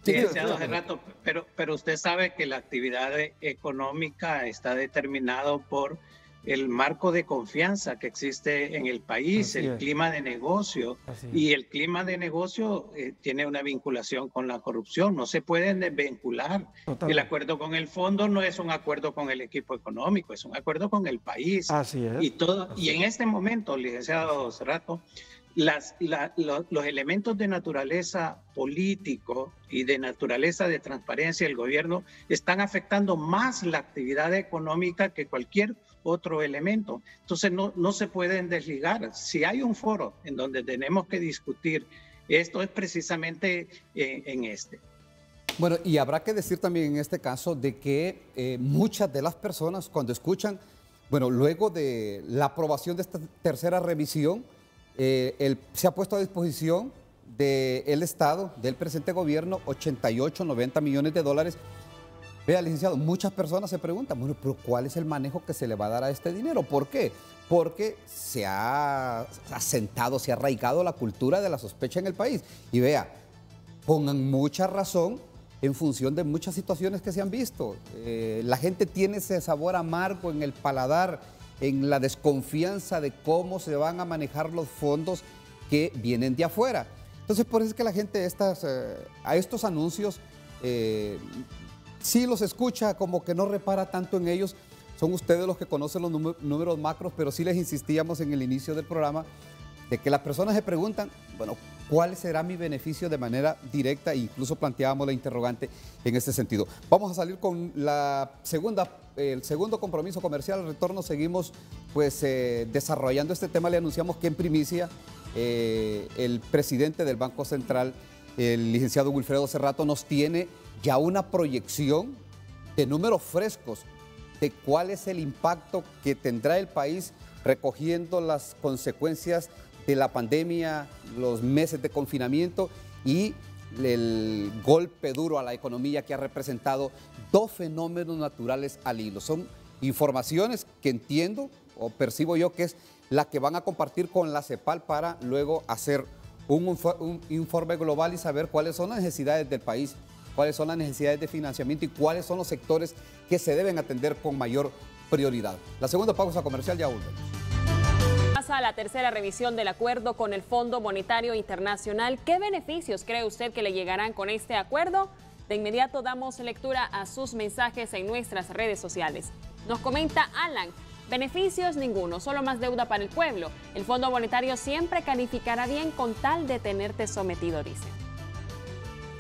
Hace rato, pero usted sabe que la actividad económica está determinada por el marco de confianza que existe en el país, el clima de negocio, y el clima de negocio tiene una vinculación con la corrupción, no se pueden desvincular. El acuerdo con el fondo no es un acuerdo con el equipo económico, es un acuerdo con el país. Así es. Y en este momento, licenciado Cerrato, los elementos de naturaleza político y de naturaleza de transparencia del gobierno están afectando más la actividad económica que cualquier otro elemento. Entonces no se pueden desligar. Si hay un foro en donde tenemos que discutir esto, es precisamente en este. Bueno, y habrá que decir también en este caso de que muchas de las personas cuando escuchan, bueno, luego de la aprobación de esta tercera revisión, se ha puesto a disposición del Estado, del presente gobierno, 88, 90 millones de dólares. Vea, licenciado, muchas personas se preguntan, bueno, pero ¿cuál es el manejo que se le va a dar a este dinero? ¿Por qué? Porque se ha asentado, se ha arraigado la cultura de la sospecha en el país. Y vea, pongan mucha razón en función de muchas situaciones que se han visto. La gente tiene ese sabor amargo en el paladar, en la desconfianza de cómo se van a manejar los fondos que vienen de afuera. Entonces, por eso es que la gente a estos anuncios sí los escucha, como que no repara tanto en ellos. Son ustedes los que conocen los números macros, pero sí les insistíamos en el inicio del programa de que las personas se preguntan, bueno, ¿cuál será mi beneficio de manera directa? E incluso planteábamos la interrogante en este sentido. Vamos a salir con el segundo compromiso comercial. Al retorno seguimos pues desarrollando este tema. Le anunciamos que en primicia el presidente del Banco Central, el licenciado Wilfredo Cerrato, nos tiene ya una proyección de números frescos de cuál es el impacto que tendrá el país recogiendo las consecuencias de la pandemia, los meses de confinamiento y el golpe duro a la economía que ha representado dos fenómenos naturales al hilo. Son informaciones que entiendo o percibo yo que es la que van a compartir con la CEPAL para luego hacer un informe global y saber cuáles son las necesidades del país, cuáles son las necesidades de financiamiento y cuáles son los sectores que se deben atender con mayor prioridad. La segunda pausa comercial, ya volvemos. Pasa a la tercera revisión del acuerdo con el Fondo Monetario Internacional. ¿Qué beneficios cree usted que le llegarán con este acuerdo? De inmediato damos lectura a sus mensajes en nuestras redes sociales. Nos comenta Alan: beneficios ninguno, solo más deuda para el pueblo. El Fondo Monetario siempre calificará bien con tal de tenerte sometido, dice.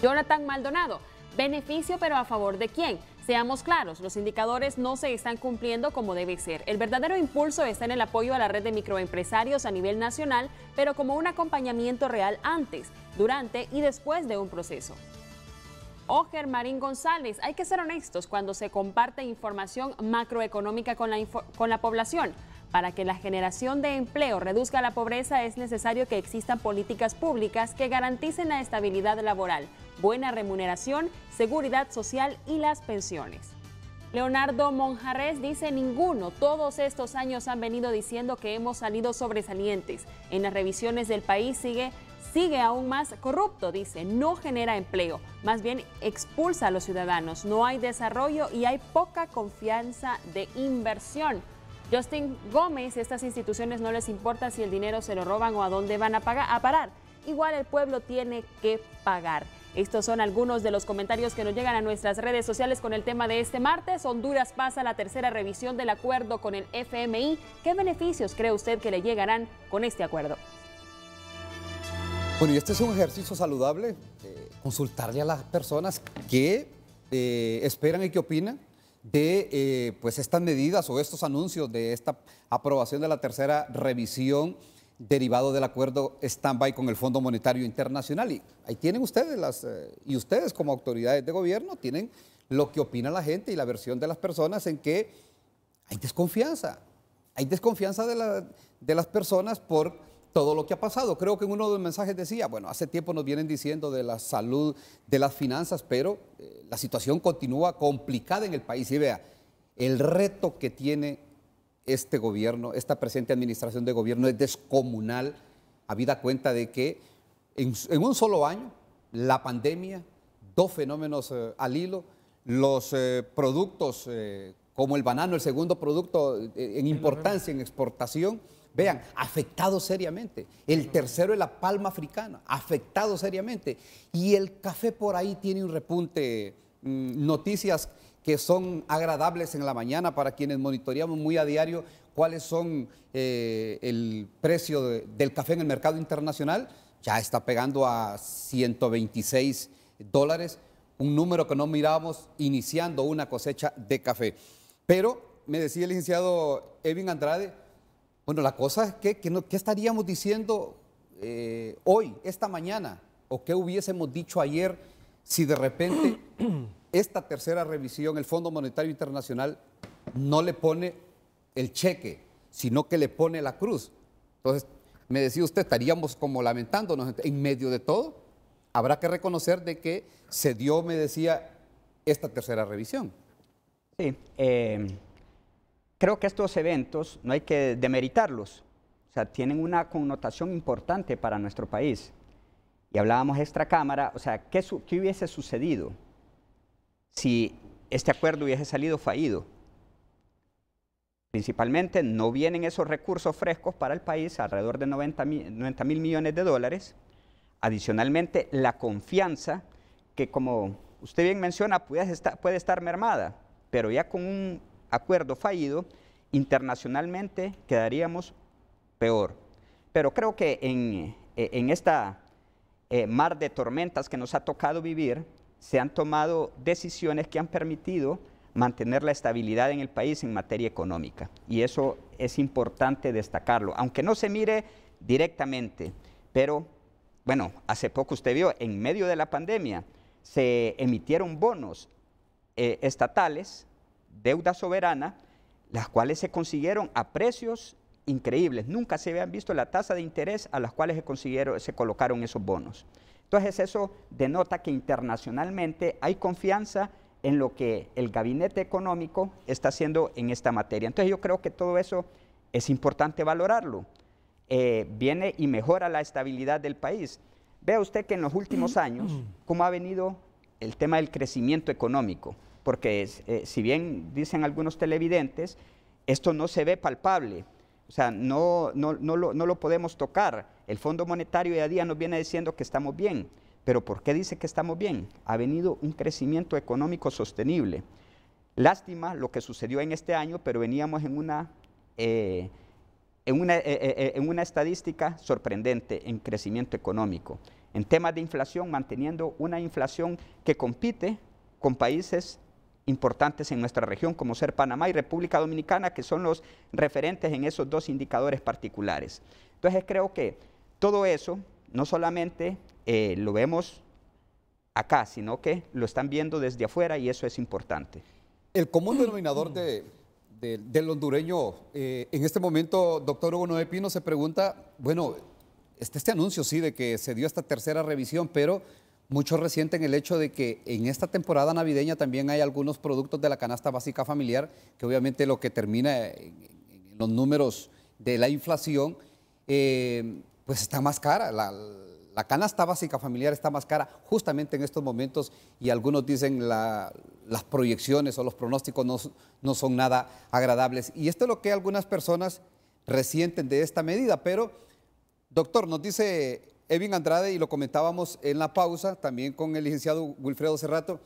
Jonathan Maldonado: beneficio, pero ¿a favor de quién? Seamos claros, los indicadores no se están cumpliendo como debe ser. El verdadero impulso está en el apoyo a la red de microempresarios a nivel nacional, pero como un acompañamiento real antes, durante y después de un proceso. Oger Marín González: hay que ser honestos cuando se comparte información macroeconómica con la población. Para que la generación de empleo reduzca la pobreza es necesario que existan políticas públicas que garanticen la estabilidad laboral, buena remuneración, seguridad social y las pensiones. Leonardo Monjarres dice: ninguno. Todos estos años han venido diciendo que hemos salido sobresalientes. En las revisiones del país sigue aún más corrupto, dice. No genera empleo, más bien expulsa a los ciudadanos. No hay desarrollo y hay poca confianza de inversión. Justin Gómez: estas instituciones no les importa si el dinero se lo roban o a dónde van a parar. Igual el pueblo tiene que pagar. Estos son algunos de los comentarios que nos llegan a nuestras redes sociales con el tema de este martes. Honduras pasa a la tercera revisión del acuerdo con el FMI. ¿Qué beneficios cree usted que le llegarán con este acuerdo? Bueno, y este es un ejercicio saludable, consultarle a las personas que esperan y qué opinan de pues estas medidas o estos anuncios de esta aprobación de la tercera revisión derivado del acuerdo stand-by con el Fondo Monetario Internacional. Y ahí tienen ustedes, y ustedes como autoridades de gobierno tienen lo que opina la gente y la versión de las personas en que hay desconfianza. Hay desconfianza de las personas por todo lo que ha pasado. Creo que en uno de los mensajes decía, bueno, hace tiempo nos vienen diciendo de la salud, de las finanzas, pero la situación continúa complicada en el país. Y vea, el reto que tiene este gobierno, esta presente administración de gobierno es descomunal, habida cuenta de que en un solo año, la pandemia, dos fenómenos al hilo, los productos como el banano, el segundo producto en importancia en exportación, vean, afectado seriamente. El tercero es la palma africana, afectado seriamente. Y el café por ahí tiene un repunte, noticias que son agradables en la mañana para quienes monitoreamos muy a diario cuáles son el precio del café en el mercado internacional. Ya está pegando a $126, un número que no mirábamos iniciando una cosecha de café. Pero me decía el licenciado Evin Andrade, bueno, la cosa es que ¿qué estaríamos diciendo hoy, esta mañana? ¿O qué hubiésemos dicho ayer si de repente esta tercera revisión, el Fondo Monetario Internacional, no le pone el cheque, sino que le pone la cruz? Entonces, me decía usted, estaríamos como lamentándonos en medio de todo. Habrá que reconocer de que se dio, me decía, esta tercera revisión. Sí, creo que estos eventos no hay que demeritarlos, o sea, tienen una connotación importante para nuestro país. Y hablábamos extra cámara, o sea, ¿qué hubiese sucedido si este acuerdo hubiese salido fallido? Principalmente no vienen esos recursos frescos para el país, alrededor de 90.000 millones de dólares. Adicionalmente, la confianza que, como usted bien menciona, puede estar mermada, pero ya con un acuerdo fallido, internacionalmente quedaríamos peor. Pero creo que en esta mar de tormentas que nos ha tocado vivir, se han tomado decisiones que han permitido mantener la estabilidad en el país en materia económica. Y eso es importante destacarlo, aunque no se mire directamente. Pero, bueno, hace poco usted vio, en medio de la pandemia, se emitieron bonos estatales, deuda soberana, las cuales se consiguieron a precios increíbles. Nunca se habían visto la tasa de interés a las cuales se colocaron esos bonos. Entonces eso denota que internacionalmente hay confianza en lo que el gabinete económico está haciendo en esta materia. Entonces yo creo que todo eso es importante valorarlo. Viene y mejora la estabilidad del país. Vea usted que en los últimos años, cómo ha venido el tema del crecimiento económico, porque si bien dicen algunos televidentes, esto no se ve palpable, o sea, no lo podemos tocar. El Fondo Monetario día a día nos viene diciendo que estamos bien, pero ¿por qué dice que estamos bien? Ha venido un crecimiento económico sostenible. Lástima lo que sucedió en este año, pero veníamos en una estadística sorprendente en crecimiento económico. En temas de inflación, manteniendo una inflación que compite con países importantes en nuestra región, como ser Panamá y República Dominicana, que son los referentes en esos dos indicadores particulares. Entonces creo que todo eso no solamente lo vemos acá, sino que lo están viendo desde afuera y eso es importante. El común denominador del hondureño en este momento, doctor Hugo Noé Pino, se pregunta, bueno, este anuncio sí de que se dio esta tercera revisión, pero muchos resienten el hecho de que en esta temporada navideña también hay algunos productos de la canasta básica familiar, que obviamente lo que termina en los números de la inflación, pues está más cara. La canasta básica familiar está más cara justamente en estos momentos y algunos dicen las proyecciones o los pronósticos no son nada agradables. Y esto es lo que algunas personas resienten de esta medida, pero doctor, nos dice Evin Andrade, y lo comentábamos en la pausa, también con el licenciado Wilfredo Cerrato,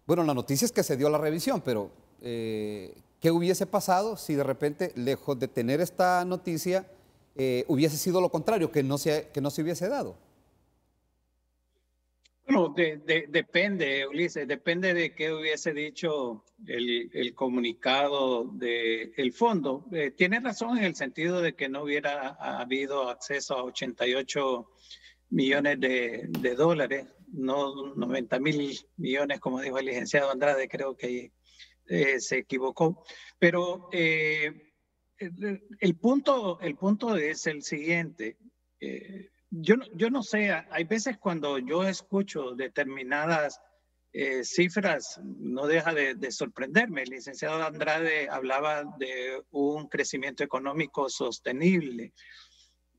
bueno, la noticia es que se dio la revisión, pero ¿qué hubiese pasado si de repente, lejos de tener esta noticia, hubiese sido lo contrario, que no se hubiese dado? Bueno, depende, Ulises, depende de qué hubiese dicho el comunicado del fondo. Tiene razón en el sentido de que no hubiera habido acceso a 88 millones de dólares, no 90.000 millones, como dijo el licenciado Andrade, creo que se equivocó. Pero el punto es el siguiente. Yo no sé, hay veces cuando yo escucho determinadas cifras, no deja de sorprenderme. El licenciado Andrade hablaba de un crecimiento económico sostenible.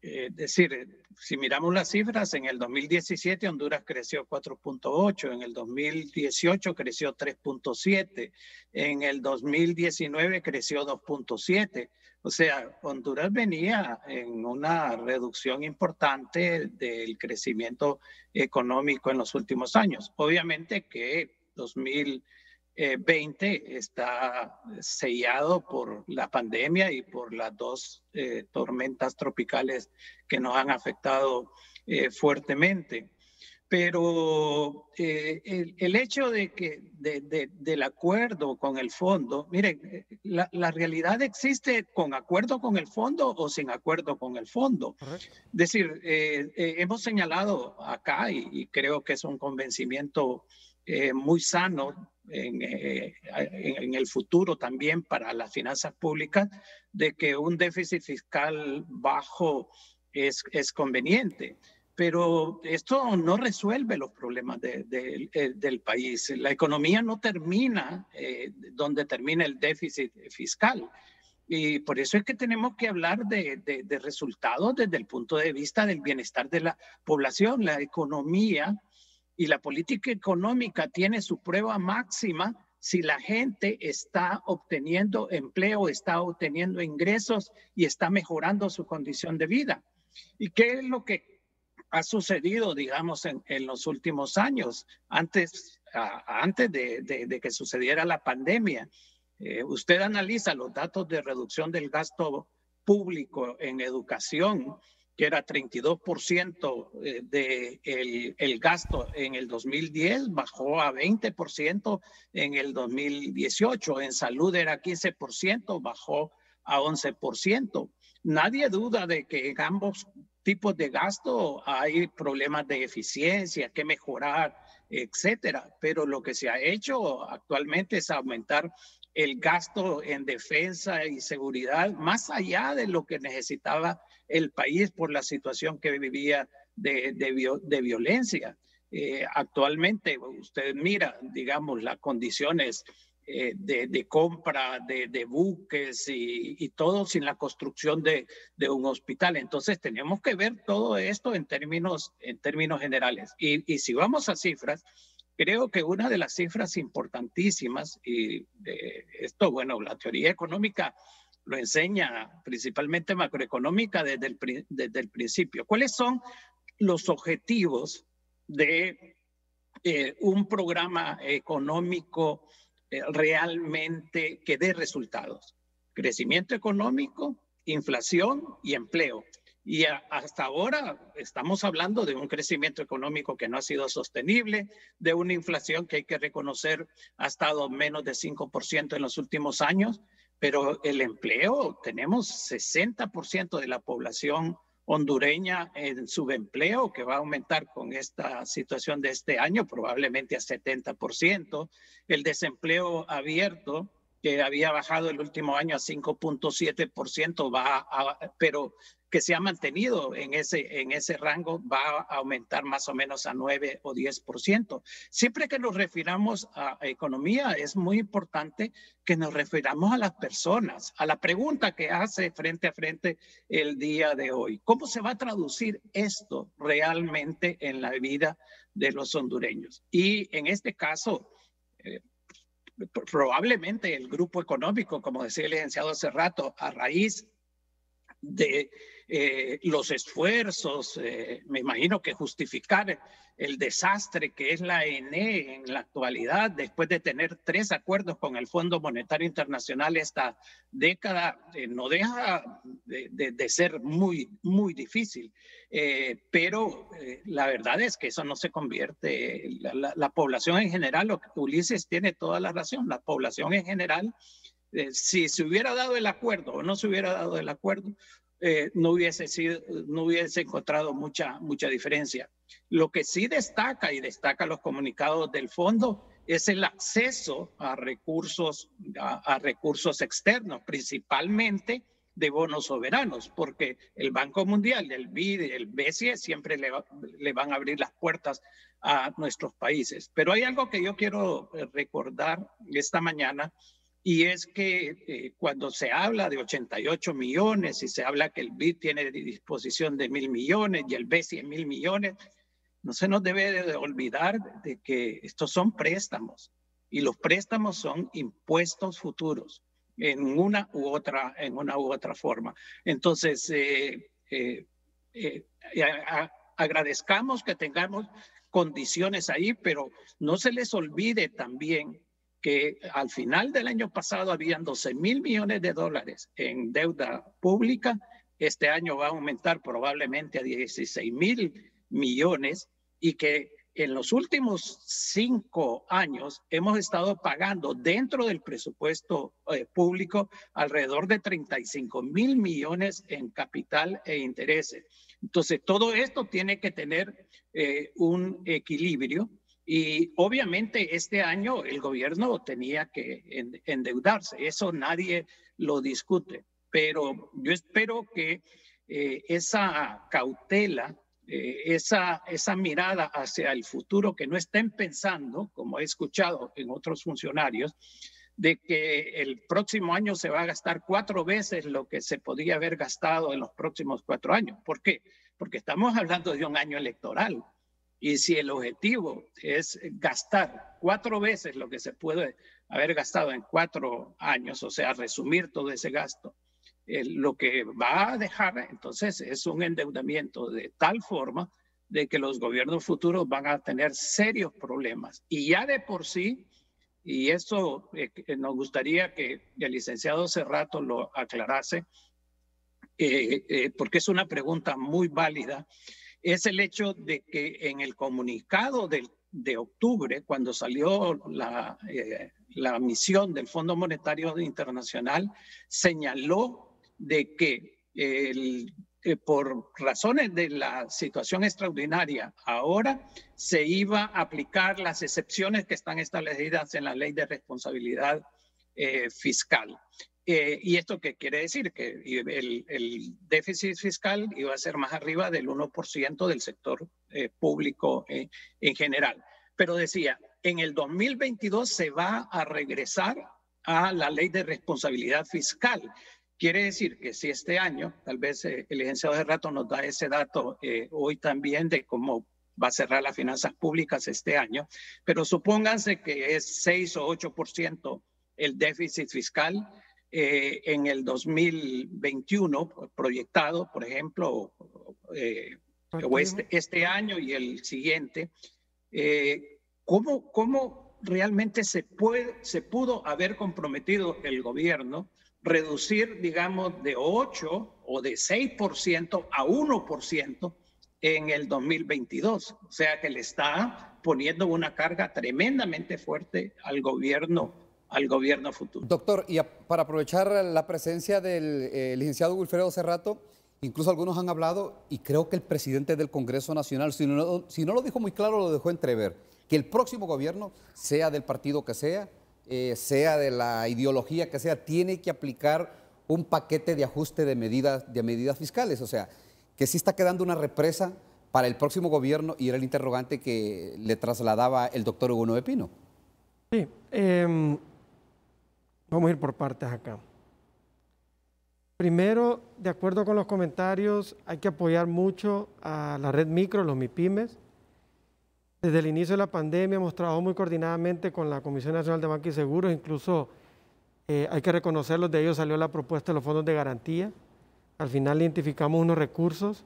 Es decir, si miramos las cifras, en el 2017 Honduras creció 4.8, en el 2018 creció 3.7, en el 2019 creció 2.7. O sea, Honduras venía en una reducción importante del crecimiento económico en los últimos años. Obviamente que 2020 está sellado por la pandemia y por las dos tormentas tropicales que nos han afectado fuertemente. Pero el hecho del acuerdo con el fondo, miren, la realidad existe con acuerdo con el fondo o sin acuerdo con el fondo. Correcto. Es decir, hemos señalado acá, y creo que es un convencimiento muy sano en el futuro también para las finanzas públicas, de que un déficit fiscal bajo es conveniente. Pero esto no resuelve los problemas del país. La economía no termina donde termina el déficit fiscal. Y por eso es que tenemos que hablar de resultados desde el punto de vista del bienestar de la población. La economía y la política económica tiene su prueba máxima si la gente está obteniendo empleo, está obteniendo ingresos y está mejorando su condición de vida. ¿Y qué es lo que ha sucedido, digamos, en los últimos años, antes de que sucediera la pandemia? Usted analiza los datos de reducción del gasto público en educación, que era 32% del gasto en el 2010, bajó a 20% en el 2018. En salud era 15%, bajó a 11%. Nadie duda de que en ambos tipos de gasto hay problemas de eficiencia, que mejorar, etcétera. Pero lo que se ha hecho actualmente es aumentar el gasto en defensa y seguridad más allá de lo que necesitaba el país por la situación que vivía de violencia. Actualmente usted mira, digamos, las condiciones de compra de buques y todo sin la construcción de un hospital. Entonces tenemos que ver todo esto en términos generales. Y si vamos a cifras, creo que una de las cifras importantísimas, y esto, bueno, la teoría económica lo enseña, principalmente macroeconómica, desde el principio. ¿Cuáles son los objetivos de un programa económico realmente que dé resultados? Crecimiento económico, inflación y empleo. Y hasta ahora estamos hablando de un crecimiento económico que no ha sido sostenible, de una inflación que hay que reconocer ha estado menos de 5% en los últimos años, pero el empleo, tenemos 60% de la población hondureña en subempleo, que va a aumentar con esta situación de este año, probablemente a 70%. El desempleo abierto, que había bajado el último año a 5.7%, pero que se ha mantenido en ese rango, va a aumentar más o menos a 9 o 10%. Siempre que nos refiramos a economía, es muy importante que nos refiramos a las personas, a la pregunta que hace frente a frente el día de hoy. ¿Cómo se va a traducir esto realmente en la vida de los hondureños? Y en este caso, probablemente el grupo económico, como decía el licenciado hace rato, a raíz de los esfuerzos, me imagino que justificar el desastre que es la ENE en la actualidad, después de tener 3 acuerdos con el Fondo Monetario Internacional esta década, no deja de ser muy, muy difícil. Pero la verdad es que eso no se convierte, la población en general, Ulises tiene toda la razón, la población en general, si se hubiera dado el acuerdo o no se hubiera dado el acuerdo, no hubiese encontrado mucha diferencia. Lo que sí destaca los comunicados del fondo es el acceso a recursos externos, principalmente de bonos soberanos, porque el Banco Mundial, el BID, el BCE siempre le van a abrir las puertas a nuestros países. Pero hay algo que yo quiero recordar esta mañana, y es que cuando se habla de 88 millones y se habla que el BID tiene disposición de 1.000 millones y el BCE 1.000 millones, no se nos debe de olvidar de que estos son préstamos y los préstamos son impuestos futuros en una u otra forma. Entonces, agradezcamos que tengamos condiciones ahí, pero no se les olvide también que al final del año pasado habían 12.000 millones de dólares en deuda pública. Este año va a aumentar probablemente a 16.000 millones y que en los últimos 5 años hemos estado pagando dentro del presupuesto público alrededor de 35.000 millones en capital e intereses. Entonces, todo esto tiene que tener un equilibrio. Y obviamente este año el gobierno tenía que endeudarse, eso nadie lo discute, pero yo espero que esa cautela, esa mirada hacia el futuro, que no estén pensando, como he escuchado en otros funcionarios, de que el próximo año se va a gastar 4 veces lo que se podía haber gastado en los próximos 4 años. ¿Por qué? Porque estamos hablando de un año electoral. Y si el objetivo es gastar 4 veces lo que se puede haber gastado en 4 años, o sea, resumir todo ese gasto, lo que va a dejar entonces es un endeudamiento de tal forma de que los gobiernos futuros van a tener serios problemas. Y ya de por sí, y eso nos gustaría que el licenciado Cerrato lo aclarase, porque es una pregunta muy válida, es el hecho de que en el comunicado de octubre, cuando salió la misión del Fondo Monetario Internacional, señaló de que por razones de la situación extraordinaria, ahora se iba a aplicar las excepciones que están establecidas en la Ley de Responsabilidad Fiscal. ¿Y esto qué quiere decir? Que el déficit fiscal iba a ser más arriba del 1% del sector público en general. Pero decía, en el 2022 se va a regresar a la ley de responsabilidad fiscal. Quiere decir que si este año, tal vez el licenciado Cerrato nos da ese dato hoy también de cómo va a cerrar las finanzas públicas este año, pero supónganse que es 6 o 8% el déficit fiscal, en el 2021 proyectado, por ejemplo, o este año y el siguiente, ¿cómo realmente se pudo haber comprometido el gobierno reducir, digamos, de 8 o de 6% a 1% en el 2022? O sea, que le está poniendo una carga tremendamente fuerte al gobierno futuro. Doctor, y para aprovechar la presencia del licenciado Wilfredo Cerrato, incluso algunos han hablado, y creo que el presidente del Congreso Nacional, si no lo dijo muy claro, lo dejó entrever, que el próximo gobierno, sea del partido que sea de la ideología que sea, tiene que aplicar un paquete de ajuste de medidas fiscales. O sea, que sí está quedando una represa para el próximo gobierno, y era el interrogante que le trasladaba el doctor Hugo Noé Pino. Sí, vamos a ir por partes acá. Primero, de acuerdo con los comentarios, hay que apoyar mucho a la red micro, los MIPYMES. Desde el inicio de la pandemia hemos trabajado muy coordinadamente con la Comisión Nacional de Banca y Seguros, incluso hay que reconocerlos, de ellos salió la propuesta de los fondos de garantía Al final identificamos unos recursos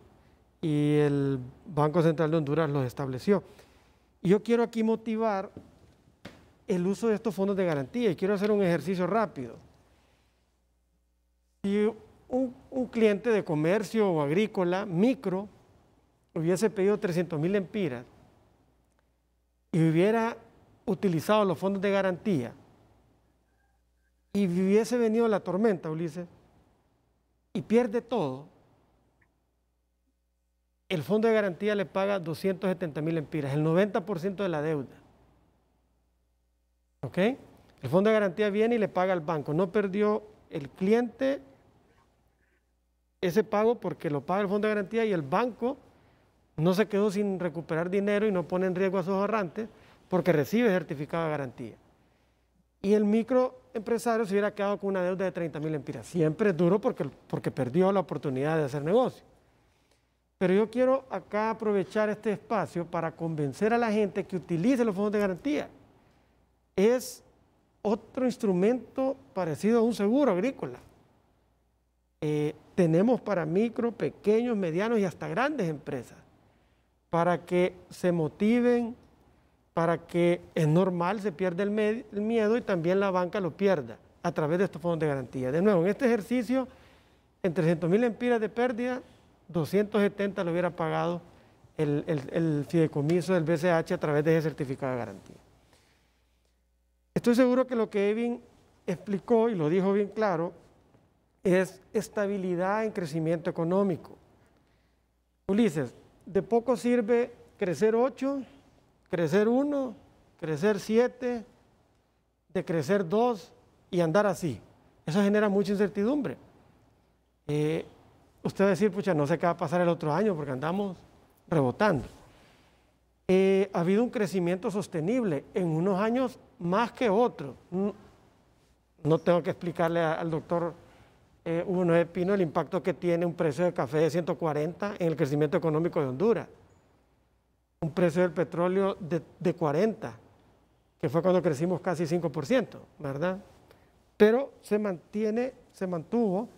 y el Banco Central de Honduras los estableció. Y yo quiero aquí motivar el uso de estos fondos de garantía y quiero hacer un ejercicio rápido. Si un cliente de comercio o agrícola, micro, hubiese pedido 300,000 lempiras y hubiera utilizado los fondos de garantía y hubiese venido la tormenta, Ulises, y pierde todo, el fondo de garantía le paga 270,000 lempiras, el 90% de la deuda. ¿Ok? El fondo de garantía viene y le paga al banco. No perdió el cliente ese pago porque lo paga el fondo de garantía y el banco no se quedó sin recuperar dinero y no pone en riesgo a sus ahorrantes porque recibe certificado de garantía. Y el microempresario se hubiera quedado con una deuda de 30,000 lempiras. Siempre es duro porque perdió la oportunidad de hacer negocio. Pero yo quiero acá aprovechar este espacio para convencer a la gente que utilice los fondos de garantía. Es otro instrumento parecido a un seguro agrícola. Tenemos para micro, pequeños, medianos y hasta grandes empresas, para que se motiven, para que es normal, se pierde el miedo y también la banca lo pierda a través de estos fondos de garantía. De nuevo, en este ejercicio, en 300,000 lempiras de pérdida, 270 lo hubiera pagado el fideicomiso del BCH a través de ese certificado de garantía. Estoy seguro que lo que Evin explicó y lo dijo bien claro es estabilidad en crecimiento económico. Ulises, de poco sirve crecer 8, crecer 1, crecer 7, de crecer 2 y andar así. Eso genera mucha incertidumbre. Usted va a decir, pucha, no sé qué va a pasar el otro año porque andamos rebotando. Ha habido un crecimiento sostenible en unos años más que otros. No tengo que explicarle al doctor Hugo Noé Pino el impacto que tiene un precio de café de 140 en el crecimiento económico de Honduras. Un precio del petróleo de 40, que fue cuando crecimos casi 5%, ¿verdad? Pero se mantuvo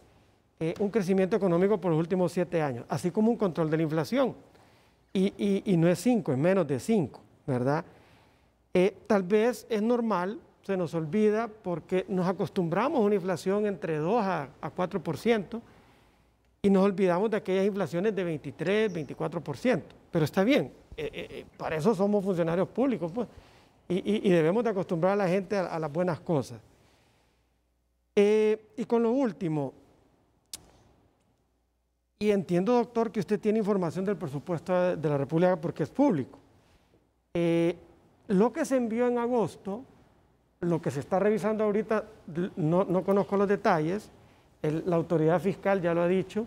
un crecimiento económico por los últimos 7 años, así como un control de la inflación. Y no es 5, es menos de 5, ¿verdad? Tal vez es normal, se nos olvida porque nos acostumbramos a una inflación entre 2 a 4% y nos olvidamos de aquellas inflaciones de 23, 24%. Pero está bien, para eso somos funcionarios públicos, pues, y debemos de acostumbrar a la gente a las buenas cosas. Y con lo último, y entiendo, doctor, que usted tiene información del presupuesto de la República porque es público. Lo que se envió en agosto, lo que se está revisando ahorita, no conozco los detalles, la autoridad fiscal ya lo ha dicho,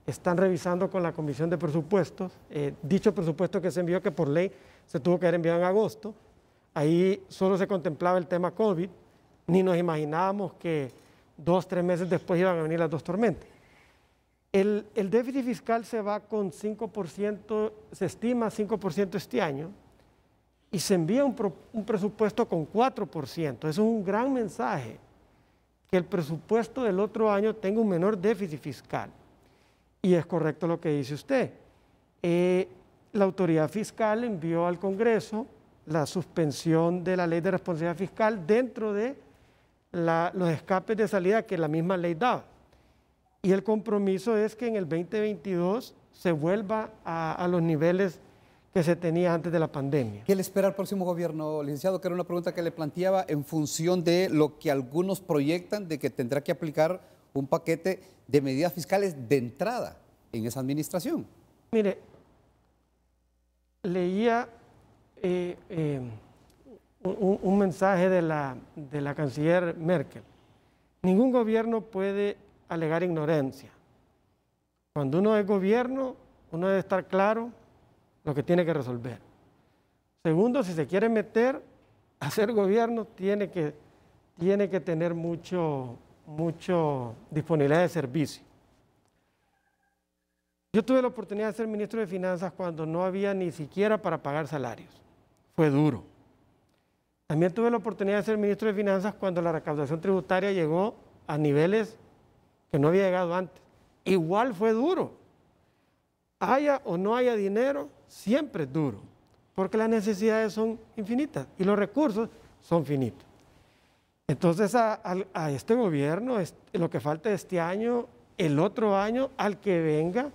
están revisando con la Comisión de Presupuestos, dicho presupuesto que se envió, que por ley se tuvo que haber enviado en agosto, ahí solo se contemplaba el tema COVID, ni nos imaginábamos que 2, 3 meses después iban a venir las 2 tormentas. El déficit fiscal se va con 5%, se estima 5% este año, y se envía un presupuesto con 4%. Eso es un gran mensaje, que el presupuesto del otro año tenga un menor déficit fiscal. Y es correcto lo que dice usted. La autoridad fiscal envió al Congreso la suspensión de la ley de responsabilidad fiscal dentro de los escapes de salida que la misma ley daba. Y el compromiso es que en el 2022 se vuelva a los niveles que se tenía antes de la pandemia. ¿Qué le espera al próximo gobierno, licenciado? Que era una pregunta que le planteaba en función de lo que algunos proyectan de que tendrá que aplicar un paquete de medidas fiscales de entrada en esa administración. Mire, leía un mensaje de la canciller Merkel. Ningún gobierno puede alegar ignorancia. Cuando uno es gobierno, uno debe estar claro lo que tiene que resolver. Segundo, si se quiere meter a ser gobierno, tiene que tener mucho disponibilidad de servicio. Yo tuve la oportunidad de ser ministro de Finanzas cuando no había ni siquiera para pagar salarios. Fue duro. También tuve la oportunidad de ser ministro de Finanzas cuando la recaudación tributaria llegó a niveles que no había llegado antes. igual fue duro. Haya o no haya dinero, siempre es duro, porque las necesidades son infinitas y los recursos son finitos. Entonces a este gobierno, lo que falta este año, el otro año, al que venga,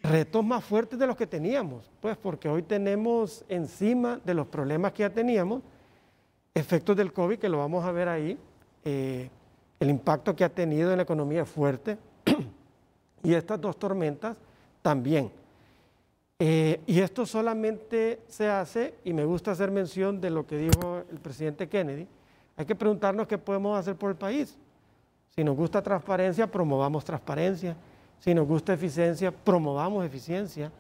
retos más fuertes de los que teníamos, pues porque hoy tenemos encima de los problemas que ya teníamos, efectos del COVID, que lo vamos a ver ahí, el impacto que ha tenido en la economía es fuerte, y estas dos tormentas también. Y esto solamente se hace, y me gusta hacer mención de lo que dijo el presidente Kennedy, hay que preguntarnos qué podemos hacer por el país. Si nos gusta transparencia, promovamos transparencia. Si nos gusta eficiencia, promovamos eficiencia.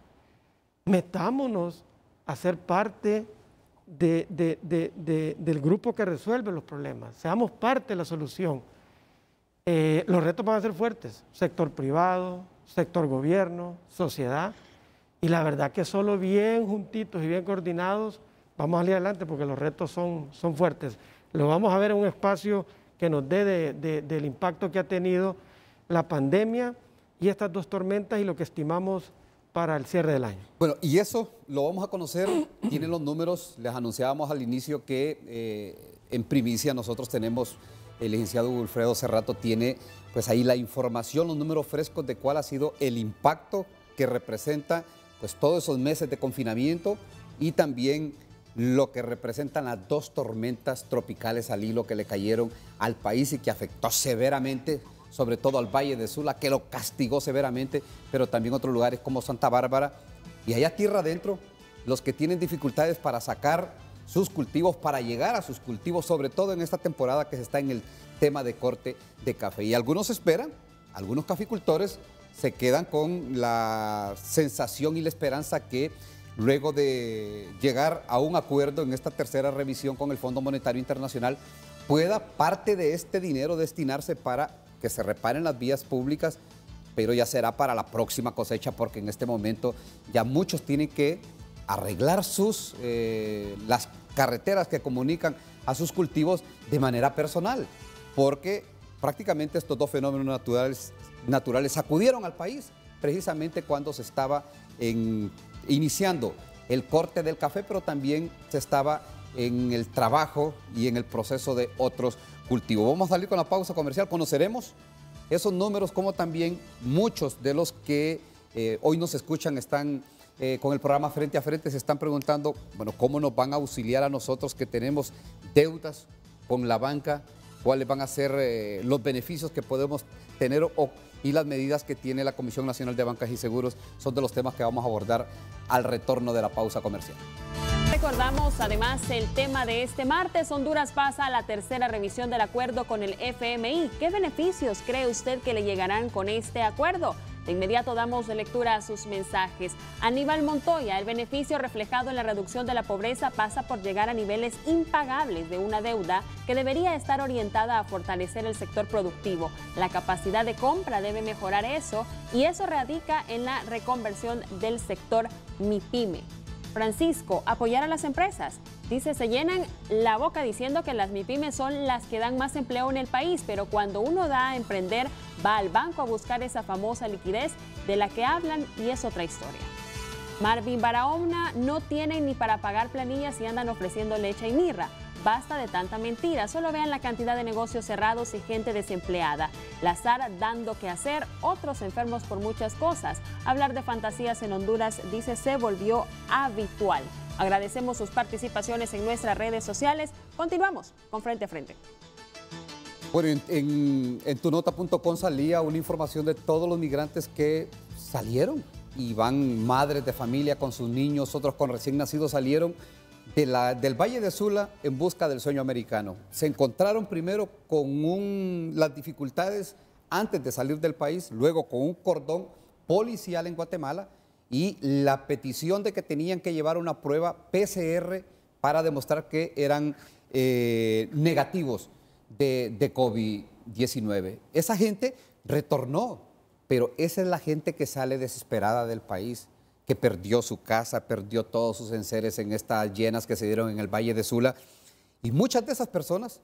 Metámonos a ser parte del grupo que resuelve los problemas. Seamos parte de la solución. Los retos van a ser fuertes. Sector privado, sector gobierno, sociedad. Y la verdad que solo bien juntitos y bien coordinados vamos a salir adelante porque los retos son fuertes. Lo vamos a ver en un espacio que nos dé del impacto que ha tenido la pandemia y estas dos tormentas y lo que estimamos para el cierre del año. Bueno, y eso lo vamos a conocer, tienen los números, les anunciábamos al inicio que en primicia nosotros tenemos, el licenciado Wilfredo Cerrato tiene pues ahí la información, los números frescos de cuál ha sido el impacto que representa pues todos esos meses de confinamiento y también lo que representan las dos tormentas tropicales al hilo que le cayeron al país y que afectó severamente, sobre todo al Valle de Sula, que lo castigó severamente, pero también otros lugares como Santa Bárbara. Y allá tierra adentro, los que tienen dificultades para sacar sus cultivos, para llegar a sus cultivos, sobre todo en esta temporada que se está en el tema de corte de café. Y algunos esperan, algunos caficultores se quedan con la sensación y la esperanza que luego de llegar a un acuerdo en esta tercera revisión con el Fondo Monetario Internacional, pueda parte de este dinero destinarse para que se reparen las vías públicas, pero ya será para la próxima cosecha, porque en este momento ya muchos tienen que arreglar las carreteras que comunican a sus cultivos de manera personal, porque prácticamente estos dos fenómenos naturales sacudieron al país precisamente cuando se estaba iniciando el corte del café, pero también se estaba en el trabajo y en el proceso de otros cultivos. Vamos a salir con la pausa comercial, conoceremos esos números, como también muchos de los que hoy nos escuchan están con el programa Frente a Frente, se están preguntando, bueno, ¿cómo nos van a auxiliar a nosotros que tenemos deudas con la banca? ¿Cuáles van a ser los beneficios que podemos tener y las medidas que tiene la Comisión Nacional de Bancas y Seguros? Son de los temas que vamos a abordar al retorno de la pausa comercial. Recordamos además el tema de este martes. Honduras pasa a la tercera revisión del acuerdo con el FMI. ¿Qué beneficios cree usted que le llegarán con este acuerdo? De inmediato damos lectura a sus mensajes. Aníbal Montoya, el beneficio reflejado en la reducción de la pobreza pasa por llegar a niveles impagables de una deuda que debería estar orientada a fortalecer el sector productivo. La capacidad de compra debe mejorar eso y eso radica en la reconversión del sector MIPYME. Francisco, apoyar a las empresas. Dice, se llenan la boca diciendo que las MIPYMES son las que dan más empleo en el país, pero cuando uno da a emprender, va al banco a buscar esa famosa liquidez de la que hablan y es otra historia. Marvin Barahona, no tienen ni para pagar planillas y andan ofreciendo leche y mirra. Basta de tanta mentira, solo vean la cantidad de negocios cerrados y gente desempleada. La SAR dando que hacer, otros enfermos por muchas cosas. Hablar de fantasías en Honduras, dice, se volvió habitual. Agradecemos sus participaciones en nuestras redes sociales. Continuamos con Frente a Frente. Bueno, en tunota.com salía una información de todos los migrantes que salieron y van madres de familia con sus niños, otros con recién nacidos salieron del Valle de Sula en busca del sueño americano. Se encontraron primero con las dificultades antes de salir del país, luego con un cordón policial en Guatemala y la petición de que tenían que llevar una prueba PCR para demostrar que eran negativos de COVID-19. Esa gente retornó, pero esa es la gente que sale desesperada del país, que perdió su casa, perdió todos sus enseres en estas llenas que se dieron en el Valle de Sula. Y muchas de esas personas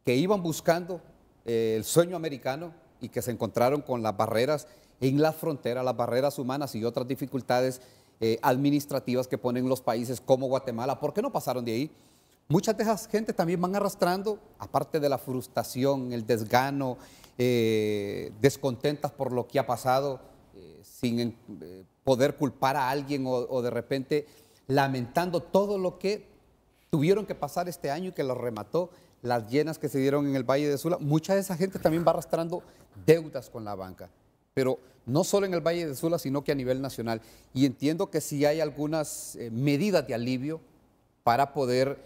que iban buscando el sueño americano y que se encontraron con las barreras en la frontera, las barreras humanas y otras dificultades administrativas que ponen los países como Guatemala. ¿Por qué no pasaron de ahí? Muchas de esas gente también van arrastrando, aparte de la frustración, el desgano, descontentas por lo que ha pasado, sin poder culpar a alguien o de repente lamentando todo lo que tuvieron que pasar este año y que los remató, las llenas que se dieron en el Valle de Sula. Mucha de esa gente también va arrastrando deudas con la banca, pero no solo en el Valle de Sula, sino que a nivel nacional. Y entiendo que sí hay algunas medidas de alivio para poder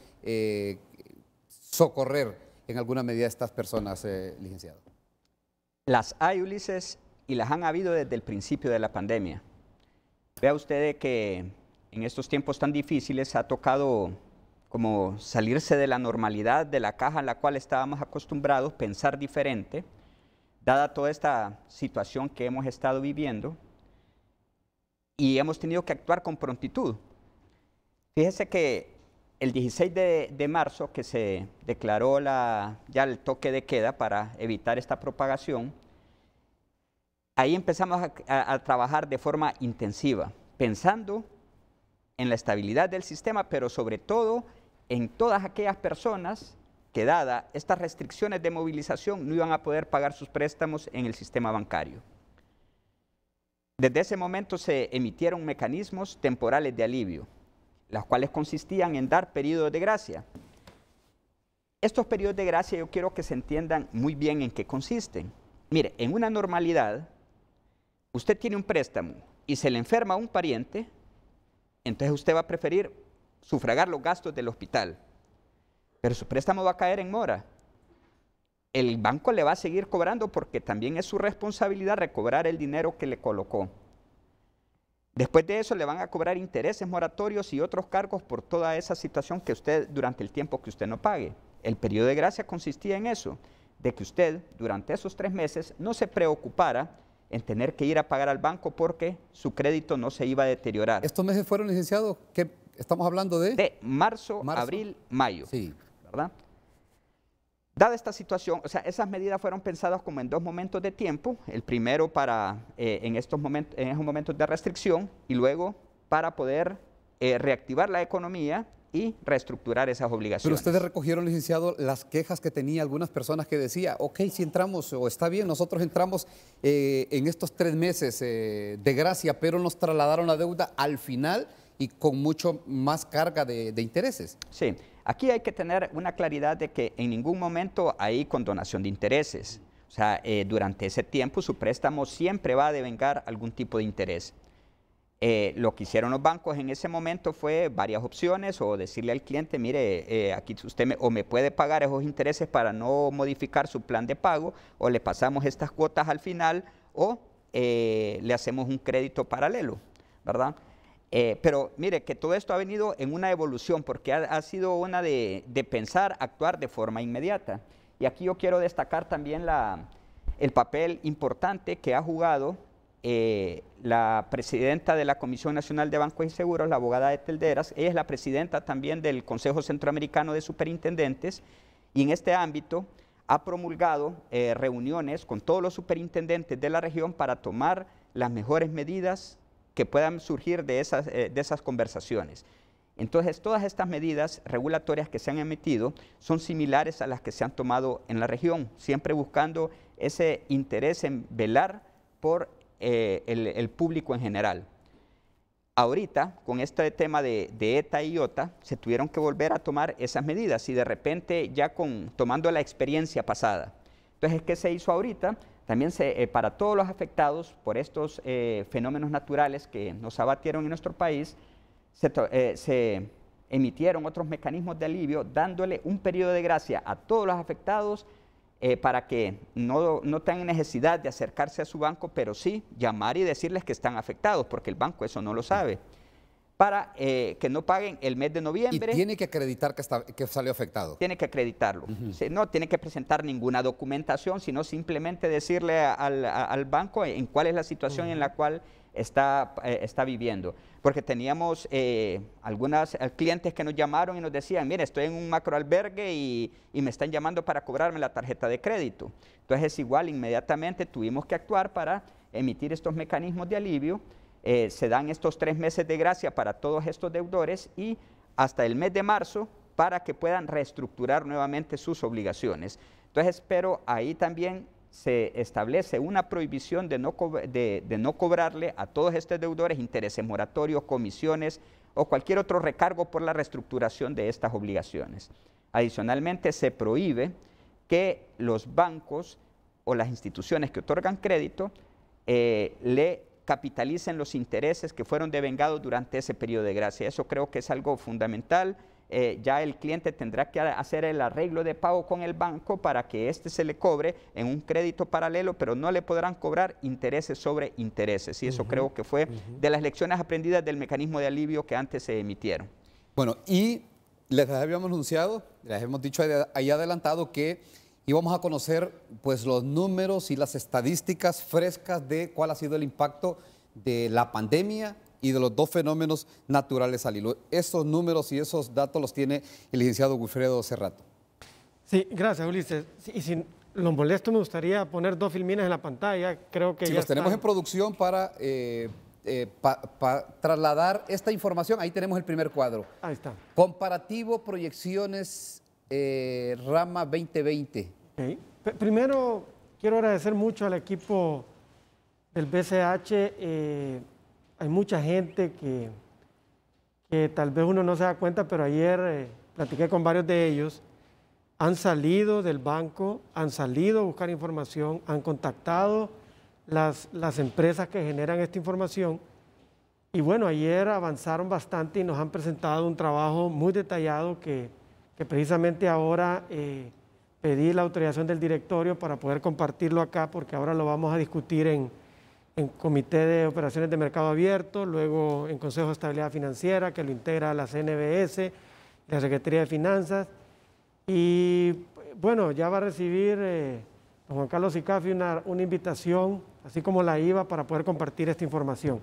socorrer en alguna medida a estas personas, licenciado. Las hay, Ulises, y las han habido desde el principio de la pandemia. Vea usted que en estos tiempos tan difíciles ha tocado como salirse de la normalidad, de la caja en la cual estábamos acostumbrados, pensar diferente, dada toda esta situación que hemos estado viviendo, y hemos tenido que actuar con prontitud. Fíjese que el 16 de marzo, que se declaró ya el toque de queda para evitar esta propagación, ahí empezamos a trabajar de forma intensiva, pensando en la estabilidad del sistema, pero sobre todo en todas aquellas personas que, dadas estas restricciones de movilización, no iban a poder pagar sus préstamos en el sistema bancario. Desde ese momento se emitieron mecanismos temporales de alivio, las cuales consistían en dar periodos de gracia. Estos periodos de gracia yo quiero que se entiendan muy bien en qué consisten. Mire, en una normalidad, usted tiene un préstamo y se le enferma a un pariente, entonces usted va a preferir sufragar los gastos del hospital, pero su préstamo va a caer en mora. El banco le va a seguir cobrando porque también es su responsabilidad recobrar el dinero que le colocó. Después de eso le van a cobrar intereses moratorios y otros cargos por toda esa situación que usted, durante el tiempo que usted no pague. El periodo de gracia consistía en eso, de que usted durante esos 3 meses no se preocupara en tener que ir a pagar al banco porque su crédito no se iba a deteriorar. ¿Estos meses fueron, licenciado? ¿Qué estamos hablando de? De marzo, abril, mayo. Sí. ¿Verdad? Dada esta situación, o sea, esas medidas fueron pensadas como en 2 momentos de tiempo. El primero para en esos momentos de restricción y luego para poder reactivar la economía y reestructurar esas obligaciones. Pero ustedes recogieron, licenciado, las quejas que tenía algunas personas que decía, ok, si entramos, o está bien, nosotros entramos en estos 3 meses de gracia, pero nos trasladaron la deuda al final y con mucho más carga de intereses. Sí, aquí hay que tener una claridad de que en ningún momento hay condonación de intereses. O sea, durante ese tiempo su préstamo siempre va a devengar algún tipo de interés. Lo que hicieron los bancos en ese momento fue varias opciones, o decirle al cliente, mire, aquí usted me puede pagar esos intereses para no modificar su plan de pago, o le pasamos estas cuotas al final, o le hacemos un crédito paralelo, ¿verdad? Pero mire que todo esto ha venido en una evolución, porque ha sido una de pensar, actuar de forma inmediata. Y aquí yo quiero destacar también el papel importante que ha jugado la presidenta de la Comisión Nacional de Bancos y Seguros, la abogada Ethel Deras. Ella es la presidenta también del Consejo Centroamericano de Superintendentes, y en este ámbito ha promulgado reuniones con todos los superintendentes de la región para tomar las mejores medidas que puedan surgir de esas conversaciones. Entonces, todas estas medidas regulatorias que se han emitido son similares a las que se han tomado en la región, siempre buscando ese interés en velar por el público en general. Ahorita, con este tema de ETA y IOTA, se tuvieron que volver a tomar esas medidas y de repente ya tomando la experiencia pasada. Entonces, ¿qué se hizo ahorita? También para todos los afectados por estos fenómenos naturales que nos abatieron en nuestro país, se emitieron otros mecanismos de alivio, dándole un periodo de gracia a todos los afectados para que no tengan necesidad de acercarse a su banco, pero sí llamar y decirles que están afectados, porque el banco eso no lo sabe, para que no paguen el mes de noviembre. Y tiene que acreditar que salió afectado. Tiene que acreditarlo. No tiene que presentar ninguna documentación, sino simplemente decirle al banco en cuál es la situación en la cual está viviendo. Porque teníamos algunos clientes que nos llamaron y nos decían, mire, estoy en un macroalbergue y me están llamando para cobrarme la tarjeta de crédito. Entonces igual inmediatamente tuvimos que actuar para emitir estos mecanismos de alivio. Se dan estos 3 meses de gracia para todos estos deudores y hasta el mes de marzo para que puedan reestructurar nuevamente sus obligaciones. Entonces, pero ahí también se establece una prohibición de no cobrarle a todos estos deudores intereses moratorios, comisiones o cualquier otro recargo por la reestructuración de estas obligaciones. Adicionalmente, se prohíbe que los bancos o las instituciones que otorgan crédito le capitalicen los intereses que fueron devengados durante ese periodo de gracia. Eso creo que es algo fundamental. Ya el cliente tendrá que hacer el arreglo de pago con el banco para que éste se le cobre en un crédito paralelo, pero no le podrán cobrar intereses sobre intereses. Y eso creo que fue de las lecciones aprendidas del mecanismo de alivio que antes se emitieron. Bueno, y les habíamos anunciado, les hemos dicho ahí adelantado que íbamos a conocer pues los números y las estadísticas frescas de cuál ha sido el impacto de la pandemia y de los 2 fenómenos naturales al hilo. Esos números y esos datos los tiene el licenciado Wilfredo Cerrato. Sí, gracias, Ulises. Y si lo molesto, me gustaría poner 2 filmines en la pantalla. Creo que sí, ya los tenemos en producción para trasladar esta información. Ahí tenemos el primer cuadro. Ahí está. Comparativo, proyecciones, Rama 2020. Okay. Primero, quiero agradecer mucho al equipo del BCH. Hay mucha gente que tal vez uno no se da cuenta, pero ayer platiqué con varios de ellos. Han salido del banco, han salido a buscar información, han contactado las empresas que generan esta información. Y bueno, ayer avanzaron bastante y nos han presentado un trabajo muy detallado que precisamente ahora pedí la autorización del directorio para poder compartirlo acá, porque ahora lo vamos a discutir en Comité de Operaciones de Mercado Abierto, luego en Consejo de Estabilidad Financiera, que lo integra la CNBS, la Secretaría de Finanzas. Y bueno, ya va a recibir don Juan Carlos Sicafi una invitación, así como la IVA, para poder compartir esta información.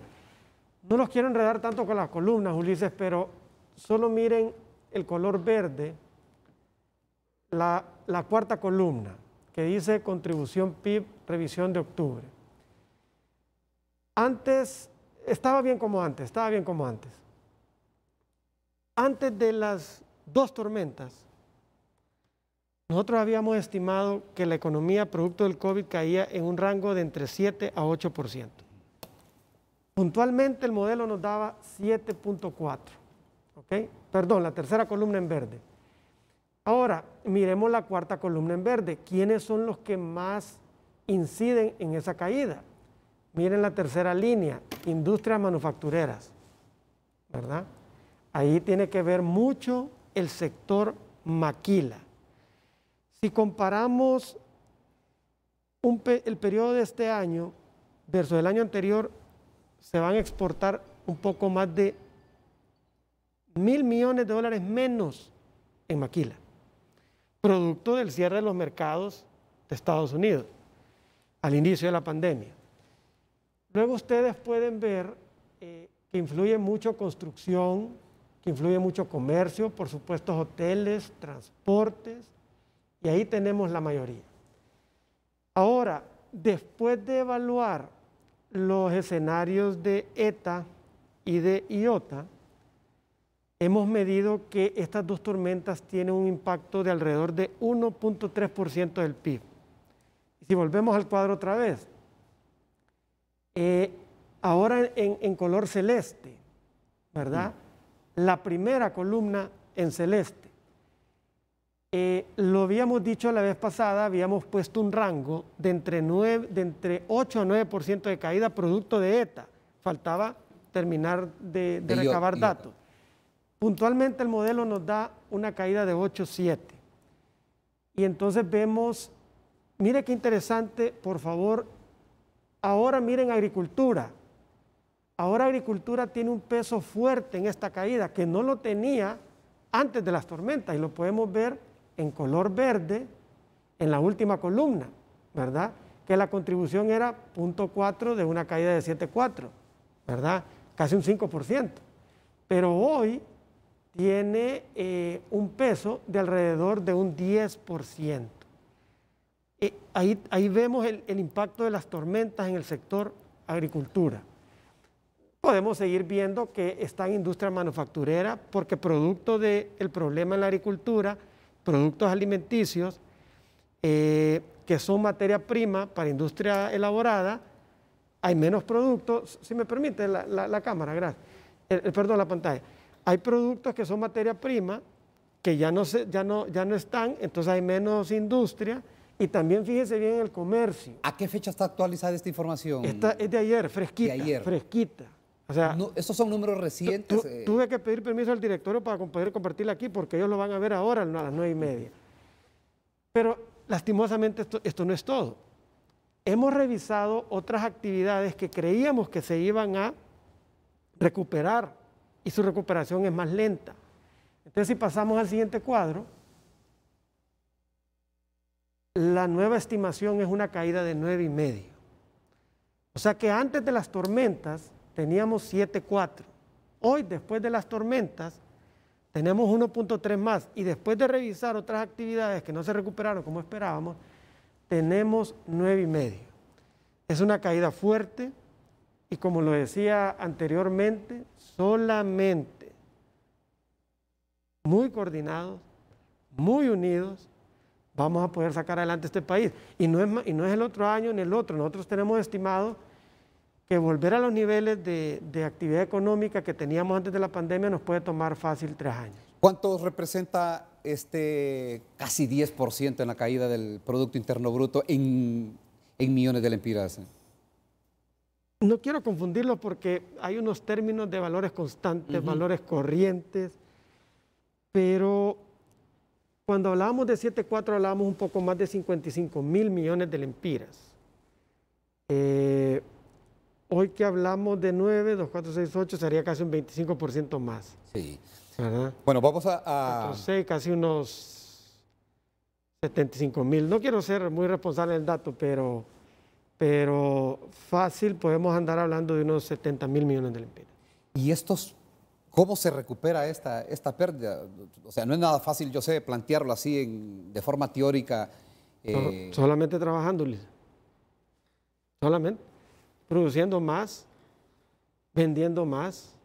No los quiero enredar tanto con las columnas, Ulises, pero solo miren el color verde, la 4ª columna, que dice contribución PIB, revisión de octubre. Antes, estaba bien como antes. Antes de las 2 tormentas, nosotros habíamos estimado que la economía producto del COVID caía en un rango de entre 7 a 8%. Puntualmente el modelo nos daba 7.4%. ¿Okay? Perdón, la 3ª columna en verde. Ahora, miremos la 4ª columna en verde. ¿Quiénes son los que más inciden en esa caída? Miren la 3ª línea, industrias manufactureras, ¿verdad? Ahí tiene que ver mucho el sector maquila. Si comparamos el periodo de este año versus el año anterior, se van a exportar un poco más de $1.000 millones menos en maquila, producto del cierre de los mercados de Estados Unidos al inicio de la pandemia. Luego ustedes pueden ver que influye mucho construcción, que influye mucho comercio, por supuesto hoteles, transportes, y ahí tenemos la mayoría. Ahora, después de evaluar los escenarios de ETA y de IOTA, hemos medido que estas 2 tormentas tienen un impacto de alrededor de 1.3% del PIB. Y si volvemos al cuadro otra vez, ahora en color celeste, ¿verdad? La primera columna en celeste. Lo habíamos dicho la vez pasada, habíamos puesto un rango de entre 8 a 9% de caída producto de ETA. Faltaba terminar de recabar datos. Puntualmente el modelo nos da una caída de 8,7. Y entonces vemos, mire qué interesante, por favor. Ahora miren agricultura. Ahora agricultura tiene un peso fuerte en esta caída que no lo tenía antes de las tormentas y lo podemos ver en color verde en la última columna, ¿verdad? Que la contribución era 0.4 de una caída de 7,4. ¿verdad? Casi un 5%. Pero hoy tiene un peso de alrededor de un 10%. Ahí vemos el impacto de las tormentas en el sector agricultura. Podemos seguir viendo que está en industria manufacturera porque producto del problema en la agricultura, productos alimenticios que son materia prima para industria elaborada, hay menos productos, si me permite la cámara, gracias, perdón, la pantalla. Hay productos que son materia prima que ya no están, entonces hay menos industria. Y también fíjese bien el comercio. ¿A qué fecha está actualizada esta información? Esta es de ayer, fresquita. De ayer. Fresquita. O sea, no, estos son números recientes. Tuve que pedir permiso al directorio para poder compartirla aquí porque ellos lo van a ver ahora a las 9:30. Pero lastimosamente esto no es todo. Hemos revisado otras actividades que creíamos que se iban a recuperar y su recuperación es más lenta. Entonces, si pasamos al siguiente cuadro, la nueva estimación es una caída de 9,5. O sea que antes de las tormentas teníamos 7,4. Hoy, después de las tormentas, tenemos 1,3 más. Y después de revisar otras actividades que no se recuperaron como esperábamos, tenemos 9,5. Es una caída fuerte y, como lo decía anteriormente, solamente muy coordinados, muy unidos, vamos a poder sacar adelante este país. Y no es el otro año ni el otro. Nosotros tenemos estimado que volver a los niveles de actividad económica que teníamos antes de la pandemia nos puede tomar fácil 3 años. ¿Cuánto representa este casi 10% en la caída del Producto Interno Bruto en millones de lempiras? No quiero confundirlo porque hay unos términos de valores constantes, valores corrientes, pero cuando hablábamos de 7,4 hablábamos un poco más de 55,000 millones de lempiras. Hoy que hablamos de 9, 2, 4, 6, 8 sería casi un 25% más. Sí. ¿Verdad? Bueno, vamos 4, 6, casi unos 75,000. No quiero ser muy responsable del dato, pero fácil podemos andar hablando de unos 70,000 millones de lempiras. ¿Y cómo se recupera esta pérdida? O sea, no es nada fácil, yo sé, plantearlo así de forma teórica. Solamente trabajando, Luis. Solamente. Produciendo más, vendiendo más,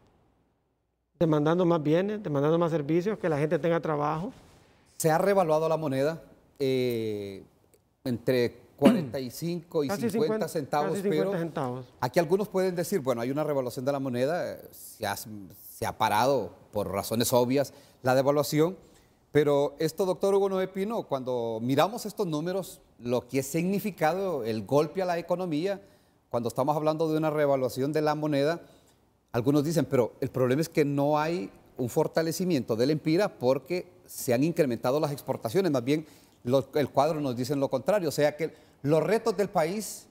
demandando más bienes, demandando más servicios, que la gente tenga trabajo. Se ha revaluado la moneda entre 45 y casi 50 centavos, casi 50 pero centavos. Aquí algunos pueden decir, bueno, hay una revaluación de la moneda, se ha parado por razones obvias la devaluación, pero esto, doctor Hugo Noé Pino, cuando miramos estos números, lo que ha significado el golpe a la economía, cuando estamos hablando de una revaluación de la moneda, algunos dicen, pero el problema es que no hay un fortalecimiento del lempira porque se han incrementado las exportaciones, más bien el cuadro nos dice lo contrario, o sea que los retos del país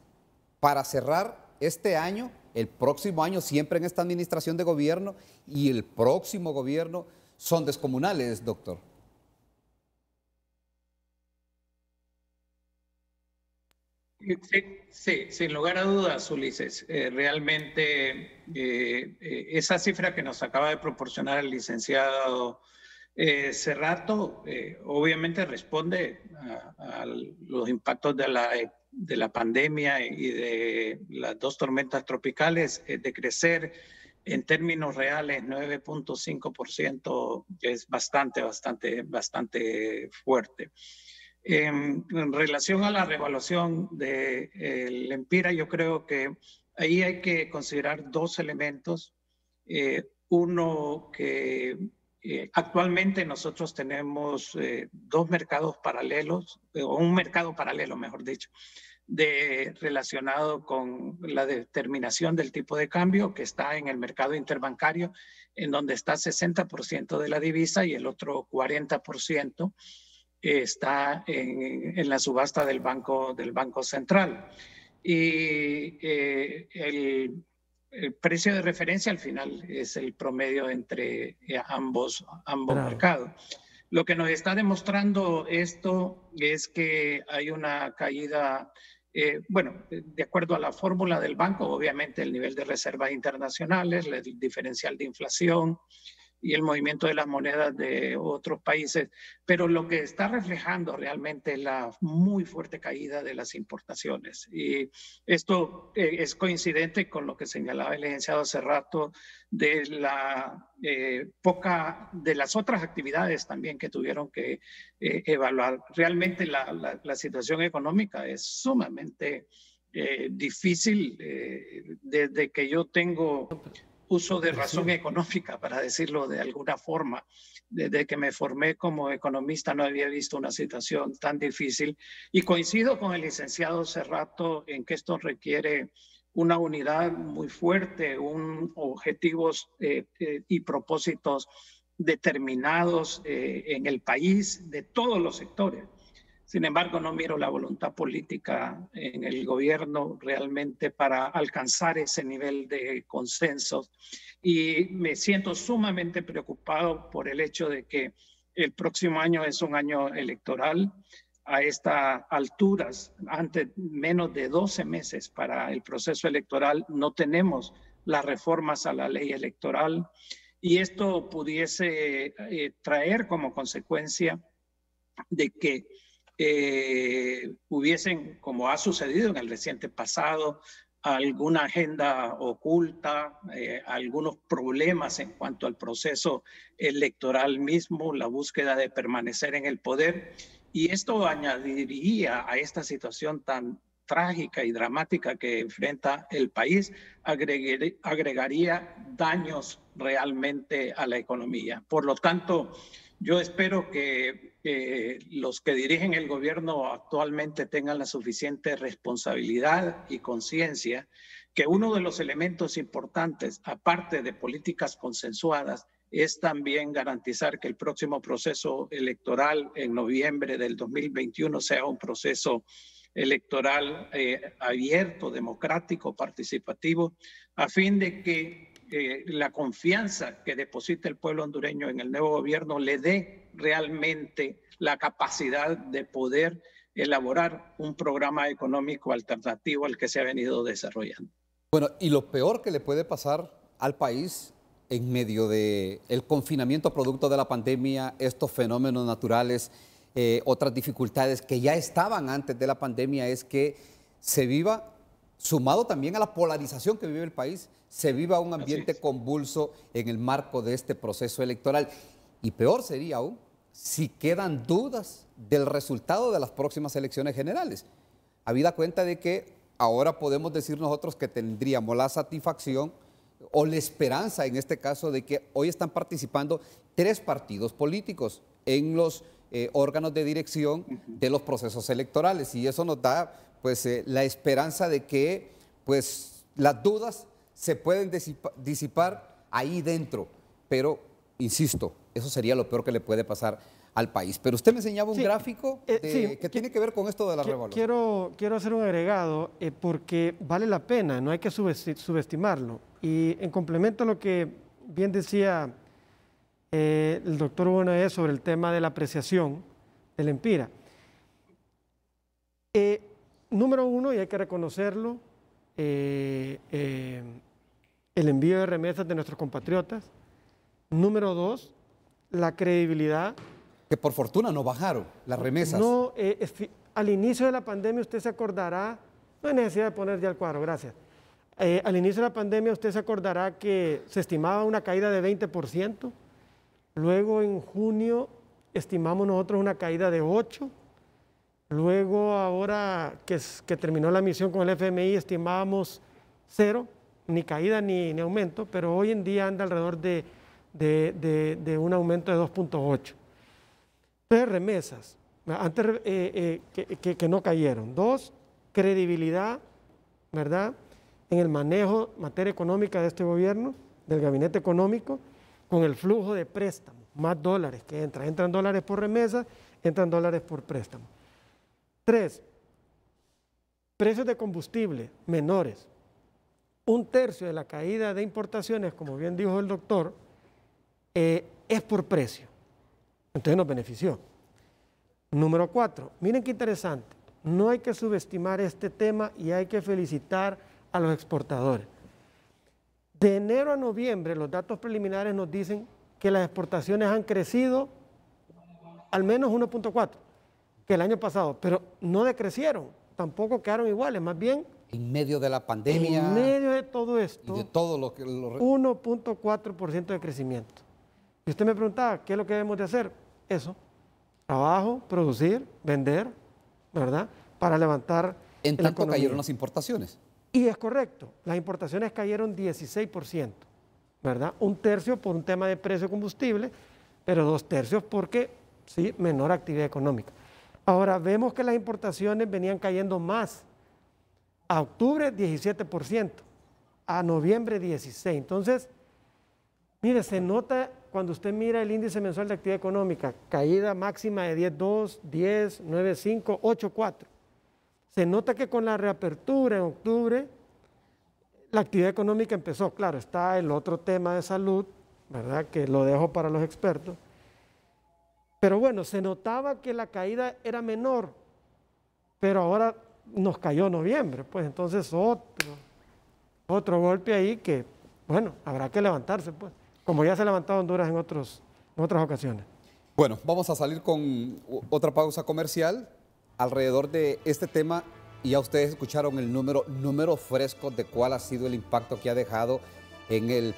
para cerrar este año, el próximo año, siempre en esta administración de gobierno y el próximo gobierno son descomunales, doctor. Sí, sin lugar a dudas, Ulises. Realmente esa cifra que nos acaba de proporcionar el licenciado Cerrato obviamente responde a los impactos de la pandemia y de las 2 tormentas tropicales, de crecer en términos reales 9,5% es bastante fuerte. En relación a la revaluación del lempira, yo creo que ahí hay que considerar 2 elementos. Uno, que actualmente nosotros tenemos 2 mercados paralelos, o un mercado paralelo, mejor dicho, relacionado con la determinación del tipo de cambio, que está en el mercado interbancario, en donde está 60% de la divisa y el otro 40% está en la subasta del Banco Central. Y el precio de referencia al final es el promedio entre ambos mercados. Lo que nos está demostrando esto es que hay una caída Bueno, de acuerdo a la fórmula del banco, obviamente el nivel de reservas internacionales, el diferencial de inflación y el movimiento de las monedas de otros países, pero lo que está reflejando realmente es la muy fuerte caída de las importaciones. Y esto es coincidente con lo que señalaba el licenciado hace rato de la de las otras actividades también que tuvieron que evaluar. Realmente la situación económica es sumamente difícil desde que yo tengo uso de razón económica, para decirlo de alguna forma. Desde que me formé como economista no había visto una situación tan difícil y coincido con el licenciado Cerrato en que esto requiere una unidad muy fuerte, objetivos y propósitos determinados en el país de todos los sectores. Sin embargo, no miro la voluntad política en el gobierno realmente para alcanzar ese nivel de consensos. Y me siento sumamente preocupado por el hecho de que el próximo año es un año electoral. A estas alturas, antes menos de 12 meses para el proceso electoral, no tenemos las reformas a la ley electoral. Y esto pudiese traer como consecuencia de que hubiesen, como ha sucedido en el reciente pasado, alguna agenda oculta, algunos problemas en cuanto al proceso electoral mismo, la búsqueda de permanecer en el poder. Y esto añadiría a esta situación tan trágica y dramática que enfrenta el país, agregaría daños realmente a la economía. Por lo tanto, yo espero que los que dirigen el gobierno actualmente tengan la suficiente responsabilidad y conciencia que uno de los elementos importantes, aparte de políticas consensuadas, es también garantizar que el próximo proceso electoral en noviembre del 2021 sea un proceso electoral abierto, democrático, participativo, a fin de que la confianza que deposita el pueblo hondureño en el nuevo gobierno le dé realmente la capacidad de poder elaborar un programa económico alternativo al que se ha venido desarrollando. Bueno, y lo peor que le puede pasar al país en medio del confinamiento producto de la pandemia, estos fenómenos naturales, otras dificultades que ya estaban antes de la pandemia, es que se viva, sumado también a la polarización que vive el país, se viva un ambiente convulso en el marco de este proceso electoral. Y peor sería aún si quedan dudas del resultado de las próximas elecciones generales. Habida cuenta de que ahora podemos decir nosotros que tendríamos la satisfacción o la esperanza, en este caso, de que hoy están participando 3 partidos políticos en los órganos de dirección de los procesos electorales. Y eso nos da pues la esperanza de que pues las dudas se pueden disipar ahí dentro. Pero, insisto, eso sería lo peor que le puede pasar al país. Pero usted me enseñaba un gráfico que tiene que ver con esto de la revaluación. Quiero hacer un agregado porque vale la pena, no hay que subestimarlo. Y en complemento a lo que bien decía el doctor Bonaé sobre el tema de la apreciación del Empira. Número 1, y hay que reconocerlo, el envío de remesas de nuestros compatriotas. Número 2, la credibilidad. Que por fortuna no bajaron las remesas. No, al inicio de la pandemia usted se acordará, no hay necesidad de poner ya el cuadro, gracias. Al inicio de la pandemia usted se acordará que se estimaba una caída de 20%, luego en junio estimamos nosotros una caída de 8%, luego ahora que terminó la misión con el FMI estimábamos 0%, ni caída ni aumento, pero hoy en día anda alrededor de un aumento de 2.8%. Entonces, remesas, antes que no cayeron. 2, credibilidad, ¿verdad?, en el manejo, materia económica de este gobierno, del gabinete económico, con el flujo de préstamos, más dólares que entran. Entran dólares por remesas, entran dólares por préstamos. 3, precios de combustible menores. 1/3 de la caída de importaciones, como bien dijo el doctor, es por precio. Entonces nos benefició. Número 4, miren qué interesante. No hay que subestimar este tema y hay que felicitar a los exportadores. De enero a noviembre, los datos preliminares nos dicen que las exportaciones han crecido al menos 1.4 que el año pasado, pero no decrecieron, tampoco quedaron iguales, más bien En medio de la pandemia. en medio de todo esto, Y de todo lo que... 1.4% de crecimiento. Y usted me preguntaba, ¿qué es lo que debemos de hacer? Eso, trabajo, producir, vender, ¿verdad? Para levantar En la tanto economía. cayeron las importaciones. Y es correcto, las importaciones cayeron 16%, ¿verdad? 1/3 por un tema de precio de combustible, pero 2/3 porque, sí, menor actividad económica. Ahora, vemos que las importaciones venían cayendo más. A octubre, 17%, a noviembre, 16%. Entonces, mire, se nota cuando usted mira el índice mensual de actividad económica, caída máxima de 10.2, 10, 9.5, 8.4. Se nota que con la reapertura en octubre, la actividad económica empezó. Claro, está el otro tema de salud, ¿verdad? Que lo dejo para los expertos. Pero bueno, se notaba que la caída era menor, pero ahora nos cayó noviembre, pues entonces otro golpe ahí que, bueno, habrá que levantarse, pues, como ya se ha levantado Honduras en otras ocasiones. Bueno, vamos a salir con otra pausa comercial alrededor de este tema y ya ustedes escucharon el número fresco de cuál ha sido el impacto que ha dejado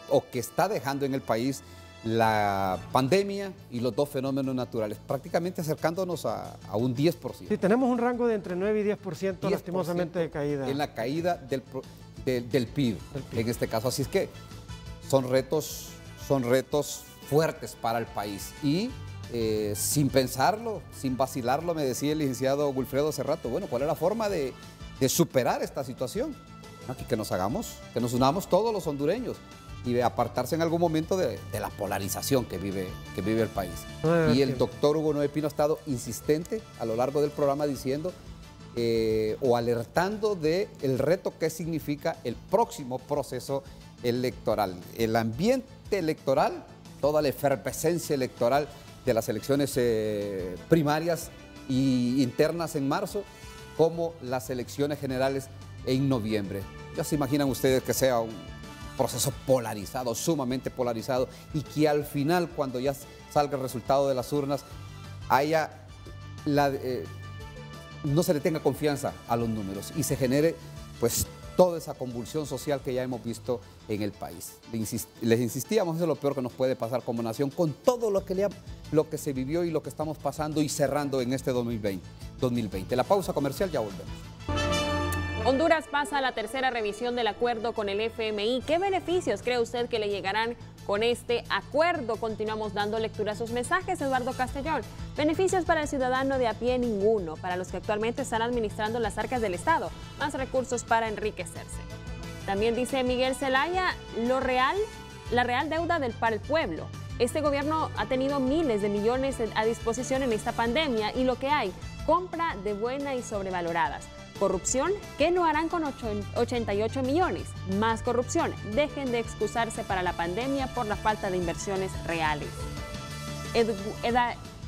o que está dejando en el país la pandemia y los dos fenómenos naturales, prácticamente acercándonos a un 10%. Sí, tenemos un rango de entre 9 y 10%, lastimosamente de caída. En la caída del PIB, en este caso. Así es que son retos fuertes para el país. Y sin pensarlo, sin vacilarlo, me decía el licenciado Wilfredo hace rato, bueno, ¿cuál es la forma de superar esta situación? Que nos unamos todos los hondureños y de apartarse en algún momento de la polarización que vive el país. Y el doctor Hugo Noé Pino ha estado insistente a lo largo del programa diciendo o alertando del reto que significa el próximo proceso electoral. El ambiente electoral, toda la efervescencia electoral de las elecciones primarias e internas en marzo, como las elecciones generales en noviembre. Ya se imaginan ustedes que sea un proceso polarizado, sumamente polarizado, y que al final, cuando ya salga el resultado de las urnas, no se le tenga confianza a los números y se genere pues toda esa convulsión social que ya hemos visto en el país. Les insistíamos, eso es lo peor que nos puede pasar como nación, con todo lo que se vivió y lo que estamos pasando y cerrando en este 2020. La pausa comercial, ya volvemos. Honduras pasa a la tercera revisión del acuerdo con el FMI. ¿Qué beneficios cree usted que le llegarán con este acuerdo? Continuamos dando lectura a sus mensajes, Eduardo Castellón. Beneficios para el ciudadano de a pie, ninguno. Para los que actualmente están administrando las arcas del Estado, más recursos para enriquecerse. También dice Miguel Zelaya, la real deuda para el pueblo. Este gobierno ha tenido miles de millones a disposición en esta pandemia y lo que hay, compra de buena y sobrevaloradas. Corrupción, ¿qué no harán con 88 millones? Más corrupción, dejen de excusarse para la pandemia por la falta de inversiones reales.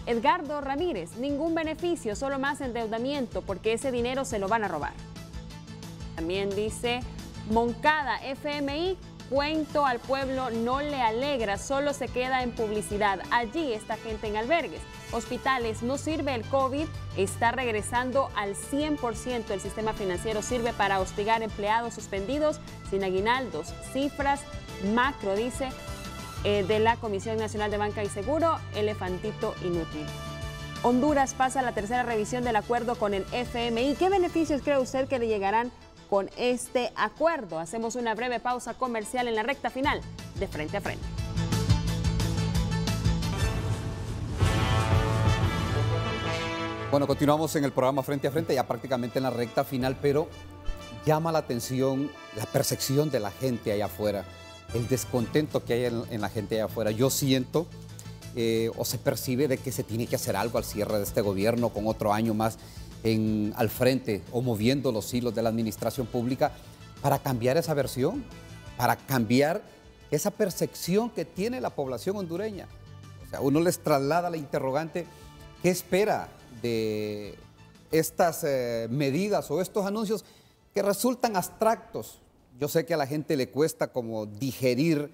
Edgardo Ramírez, ningún beneficio, solo más endeudamiento, porque ese dinero se lo van a robar. También dice Moncada, FMI, cuento al pueblo no le alegra, solo se queda en publicidad. Allí está gente en albergues. Hospitales, no sirve el COVID, está regresando al 100%. El sistema financiero sirve para hostigar empleados suspendidos sin aguinaldos. Cifras macro, dice, de la Comisión Nacional de Banca y Seguro, elefantito inútil. Honduras pasa a la tercera revisión del acuerdo con el FMI. ¿Qué beneficios cree usted que le llegarán con este acuerdo? Hacemos una breve pausa comercial en la recta final de Frente a Frente. Bueno, continuamos en el programa Frente a Frente, ya prácticamente en la recta final, pero llama la atención la percepción de la gente allá afuera, el descontento que hay en la gente allá afuera. Yo siento o se percibe de que se tiene que hacer algo al cierre de este gobierno con otro año más al frente o moviendo los hilos de la administración pública para cambiar esa versión, para cambiar esa percepción que tiene la población hondureña. O sea, uno les traslada la interrogante, ¿qué espera de estas medidas o estos anuncios que resultan abstractos. Yo sé que a la gente le cuesta como digerir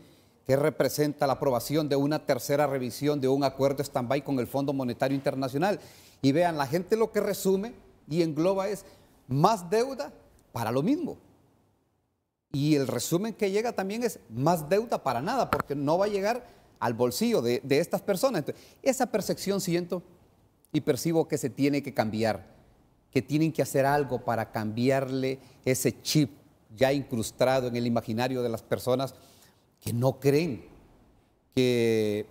qué representa la aprobación de una tercera revisión de un acuerdo stand-by con el Fondo Monetario Internacional. Y vean, la gente lo que resume y engloba es más deuda para lo mismo. Y el resumen que llega también es más deuda para nada, porque no va a llegar al bolsillo de estas personas. Entonces, esa percepción siento y percibo que se tiene que cambiar, que tienen que hacer algo para cambiarle ese chip ya incrustado en el imaginario de las personas que no creen que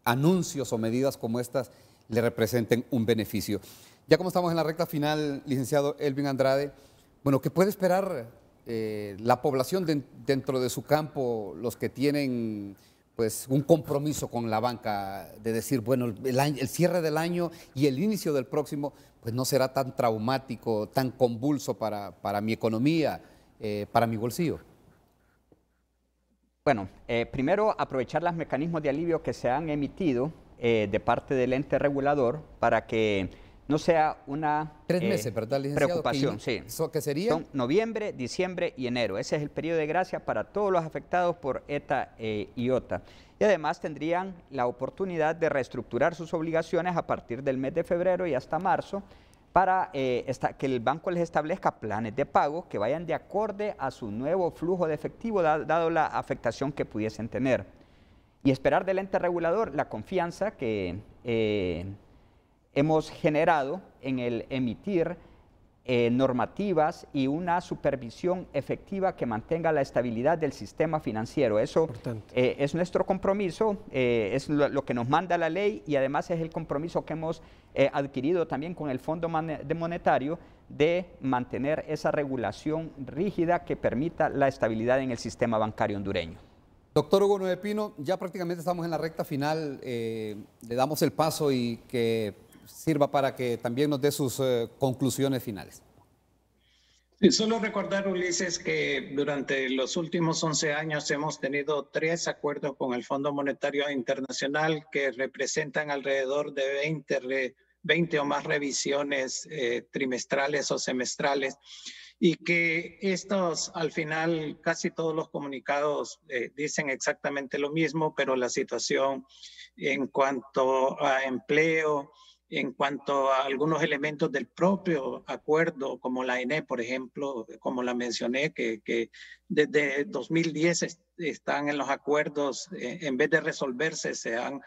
anuncios o medidas como estas le representen un beneficio. Ya como estamos en la recta final, licenciado Elvin Andrade, bueno, ¿qué puede esperar la población dentro de su campo, los que tienen pues un compromiso con la banca de decir, bueno, el cierre del año y el inicio del próximo pues no será tan traumático, tan convulso para mi economía, para mi bolsillo? Bueno, primero aprovechar los mecanismos de alivio que se han emitido de parte del ente regulador para que no sea una 3 meses, ¿verdad, licenciado? Preocupación, sí. ¿Qué sería? Son noviembre, diciembre y enero. Ese es el periodo de gracia para todos los afectados por ETA y IOTA. Y además tendrían la oportunidad de reestructurar sus obligaciones a partir del mes de febrero y hasta marzo para que el banco les establezca planes de pago que vayan de acorde a su nuevo flujo de efectivo, dado la afectación que pudiesen tener. Y esperar del ente regulador la confianza que hemos generado en el emitir normativas y una supervisión efectiva que mantenga la estabilidad del sistema financiero. Eso es nuestro compromiso, es lo que nos manda la ley y además es el compromiso que hemos adquirido también con el Fondo Monetario de mantener esa regulación rígida que permita la estabilidad en el sistema bancario hondureño. Doctor Hugo Noé Pino, ya prácticamente estamos en la recta final, le damos el paso y que sirva para que también nos dé sus conclusiones finales. Sí, solo recordar, Ulises, que durante los últimos 11 años hemos tenido 3 acuerdos con el Fondo Monetario Internacional que representan alrededor de 20 o más revisiones trimestrales o semestrales, y que estos, al final, casi todos los comunicados dicen exactamente lo mismo, pero la situación en cuanto a empleo, en cuanto a algunos elementos del propio acuerdo, como la ENE, por ejemplo, como la mencioné, que desde 2010 están en los acuerdos, en vez de resolverse, se han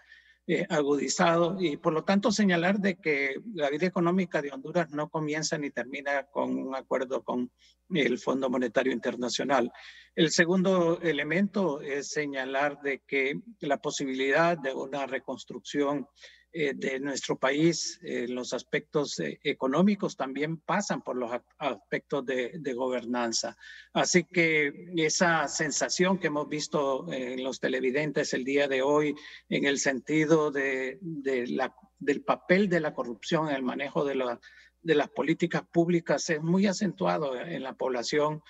agudizado, y por lo tanto señalar de que la vida económica de Honduras no comienza ni termina con un acuerdo con el Fondo Monetario Internacional. El segundo elemento es señalar de que la posibilidad de una reconstrucción de nuestro país, los aspectos económicos también pasan por los aspectos de gobernanza. Así que esa sensación que hemos visto en los televidentes el día de hoy, en el sentido del papel de la corrupción en el manejo de las políticas públicas, es muy acentuado en la población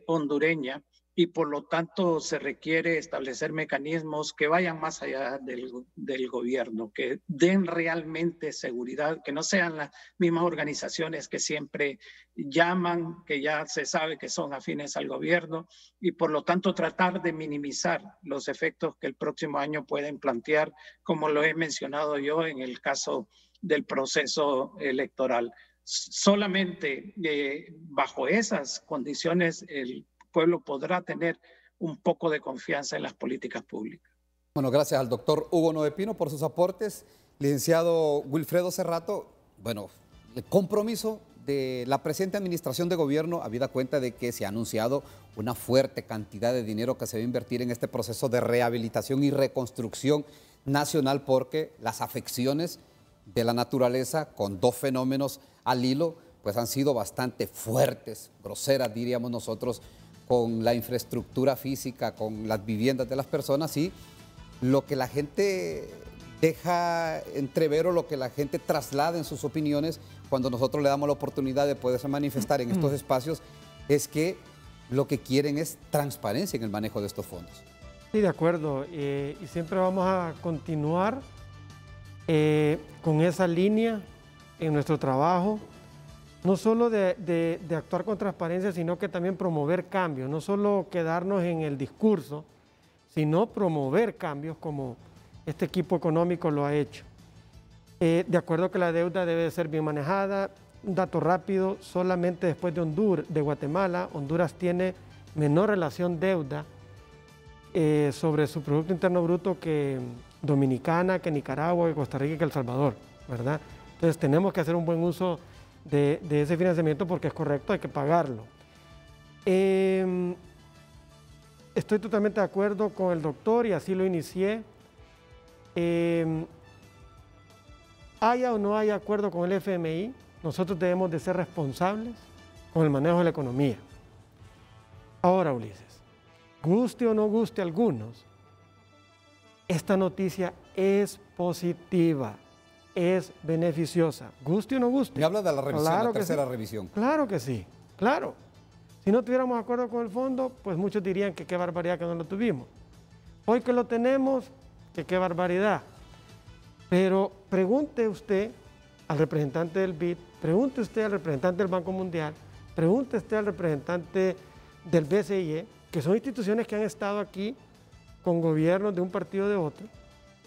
hondureña. Y por lo tanto se requiere establecer mecanismos que vayan más allá del gobierno, que den realmente seguridad, que no sean las mismas organizaciones que siempre llaman, que ya se sabe que son afines al gobierno, y por lo tanto tratar de minimizar los efectos que el próximo año pueden plantear, como lo he mencionado yo en el caso del proceso electoral. Solamente bajo esas condiciones el pueblo podrá tener un poco de confianza en las políticas públicas. Bueno, gracias al doctor Hugo Noé Pino por sus aportes. Licenciado Wilfredo Cerrato, bueno, el compromiso de la presente administración de gobierno, habida cuenta de que se ha anunciado una fuerte cantidad de dinero que se va a invertir en este proceso de rehabilitación y reconstrucción nacional, porque las afecciones de la naturaleza con 2 fenómenos al hilo pues han sido bastante fuertes, groseras diríamos nosotros, con la infraestructura física, con las viviendas de las personas, y lo que la gente deja entrever o lo que la gente traslada en sus opiniones cuando nosotros le damos la oportunidad de poderse manifestar en estos espacios es que lo que quieren es transparencia en el manejo de estos fondos. Sí, de acuerdo, y siempre vamos a continuar con esa línea en nuestro trabajo, no solo de actuar con transparencia, sino que también promover cambios, no solo quedarnos en el discurso, sino promover cambios como este equipo económico lo ha hecho. De acuerdo que la deuda debe ser bien manejada. Un dato rápido, solamente después de Guatemala, Honduras tiene menor relación deuda sobre su Producto Interno Bruto que Dominicana, que Nicaragua, que Costa Rica y que El Salvador, ¿verdad? Entonces tenemos que hacer un buen uso de ese financiamiento porque es correcto, hay que pagarlo. Estoy totalmente de acuerdo con el doctor y así lo inicié. Haya o no haya acuerdo con el FMI, nosotros debemos de ser responsables con el manejo de la economía. Ahora, Ulises, guste o no guste a algunos, esta noticia es positiva, es beneficiosa, guste o no guste. Me habla de la revisión, claro la tercera sí. revisión. Claro que sí, claro. Si no tuviéramos acuerdo con el fondo, pues muchos dirían que qué barbaridad que no lo tuvimos. Hoy que lo tenemos, que qué barbaridad. Pero pregunte usted al representante del BID, pregunte usted al representante del Banco Mundial, pregunte usted al representante del BCIE, que son instituciones que han estado aquí con gobiernos de un partido o de otro,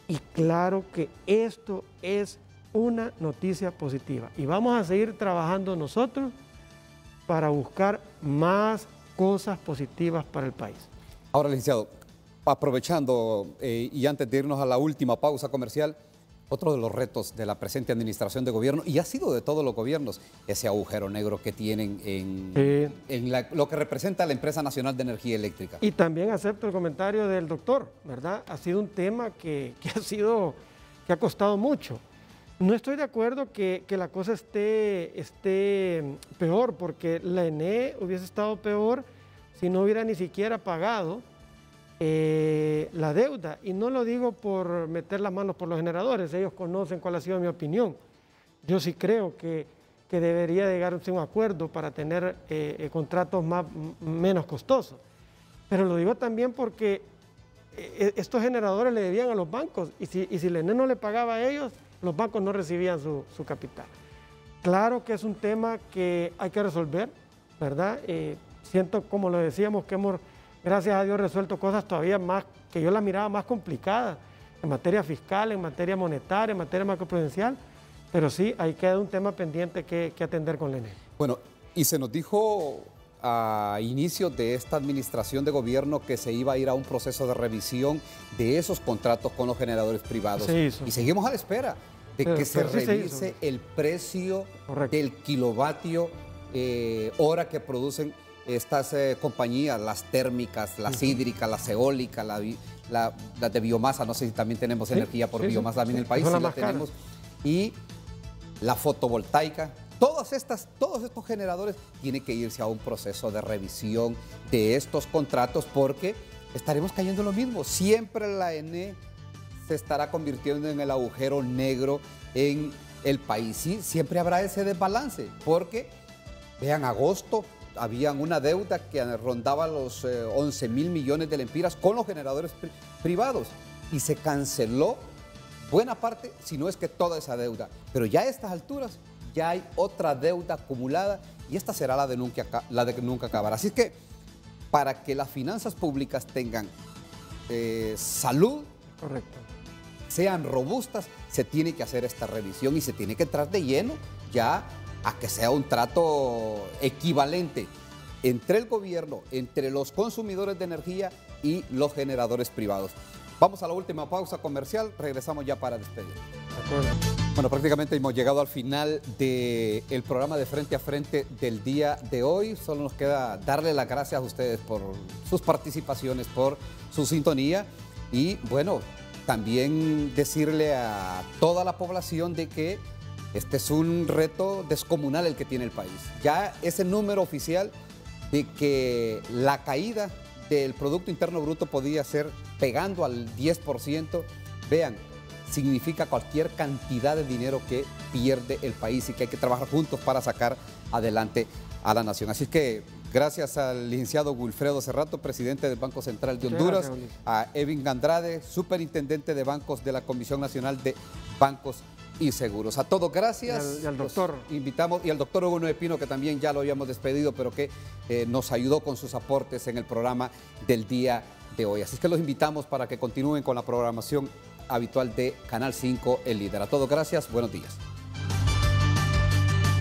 y claro que esto es una noticia positiva. Y vamos a seguir trabajando nosotros para buscar más cosas positivas para el país. Ahora, licenciado, aprovechando y antes de irnos a la última pausa comercial, otro de los retos de la presente administración de gobierno, y ha sido de todos los gobiernos, ese agujero negro que tienen en lo que representa la Empresa Nacional de Energía Eléctrica. Y también acepto el comentario del doctor, ¿verdad? Ha sido un tema que ha costado mucho. No estoy de acuerdo que la cosa esté peor, porque la ENE hubiese estado peor si no hubiera ni siquiera pagado la deuda. Y no lo digo por meter las manos por los generadores, ellos conocen cuál ha sido mi opinión. Yo sí creo que debería llegarse a un acuerdo para tener contratos menos costosos. Pero lo digo también porque estos generadores le debían a los bancos y si la ENE no le pagaba a ellos, los bancos no recibían su capital. Claro que es un tema que hay que resolver, ¿verdad? Siento, como lo decíamos, que hemos, gracias a Dios, resuelto cosas todavía más, que yo las miraba más complicadas, en materia fiscal, en materia monetaria, en materia macroprudencial, pero sí, ahí queda un tema pendiente que atender con la ENE. Bueno, y se nos dijo a inicios de esta administración de gobierno que se iba a ir a un proceso de revisión de esos contratos con los generadores privados. Se hizo. Y seguimos a la espera de que se revise el precio del kilovatio hora que producen estas compañías, las térmicas, las hídricas, las eólicas, las de biomasa, no sé si también tenemos energía por biomasa también en el país, sí la tenemos, y la fotovoltaica. Todos estos generadores tienen que irse a un proceso de revisión de estos contratos porque estaremos cayendo en lo mismo. Siempre la ENE se estará convirtiendo en el agujero negro en el país. Sí, siempre habrá ese desbalance porque, vean, agosto habían una deuda que rondaba los 11.000 millones de lempiras con los generadores privados y se canceló buena parte, si no es que toda esa deuda. Pero ya a estas alturas ya hay otra deuda acumulada y esta será la de nunca acabar. Así es que para que las finanzas públicas tengan salud, correcto, sean robustas, se tiene que hacer esta revisión y se tiene que entrar de lleno ya a que sea un trato equivalente entre el gobierno, entre los consumidores de energía y los generadores privados. Vamos a la última pausa comercial, regresamos ya para despedir. De acuerdo. Bueno, prácticamente hemos llegado al final del programa de Frente a Frente del día de hoy. Solo nos queda darle las gracias a ustedes por sus participaciones, por su sintonía y, bueno, también decirle a toda la población de que este es un reto descomunal el que tiene el país. Ya ese número oficial de que la caída del Producto Interno Bruto podía ser pegando al 10%, vean, significa cualquier cantidad de dinero que pierde el país y que hay que trabajar juntos para sacar adelante a la nación. Así que gracias al licenciado Wilfredo Cerrato, presidente del Banco Central de Honduras, a Evin Andrade, superintendente de bancos de la Comisión Nacional de Bancos y seguros. A todos, gracias. Y al doctor. Los invitamos, y al doctor Hugo Noé Pino, que también ya lo habíamos despedido, pero que nos ayudó con sus aportes en el programa del día de hoy. Así que los invitamos para que continúen con la programación habitual de Canal 5, El Líder. A todos, gracias. Buenos días.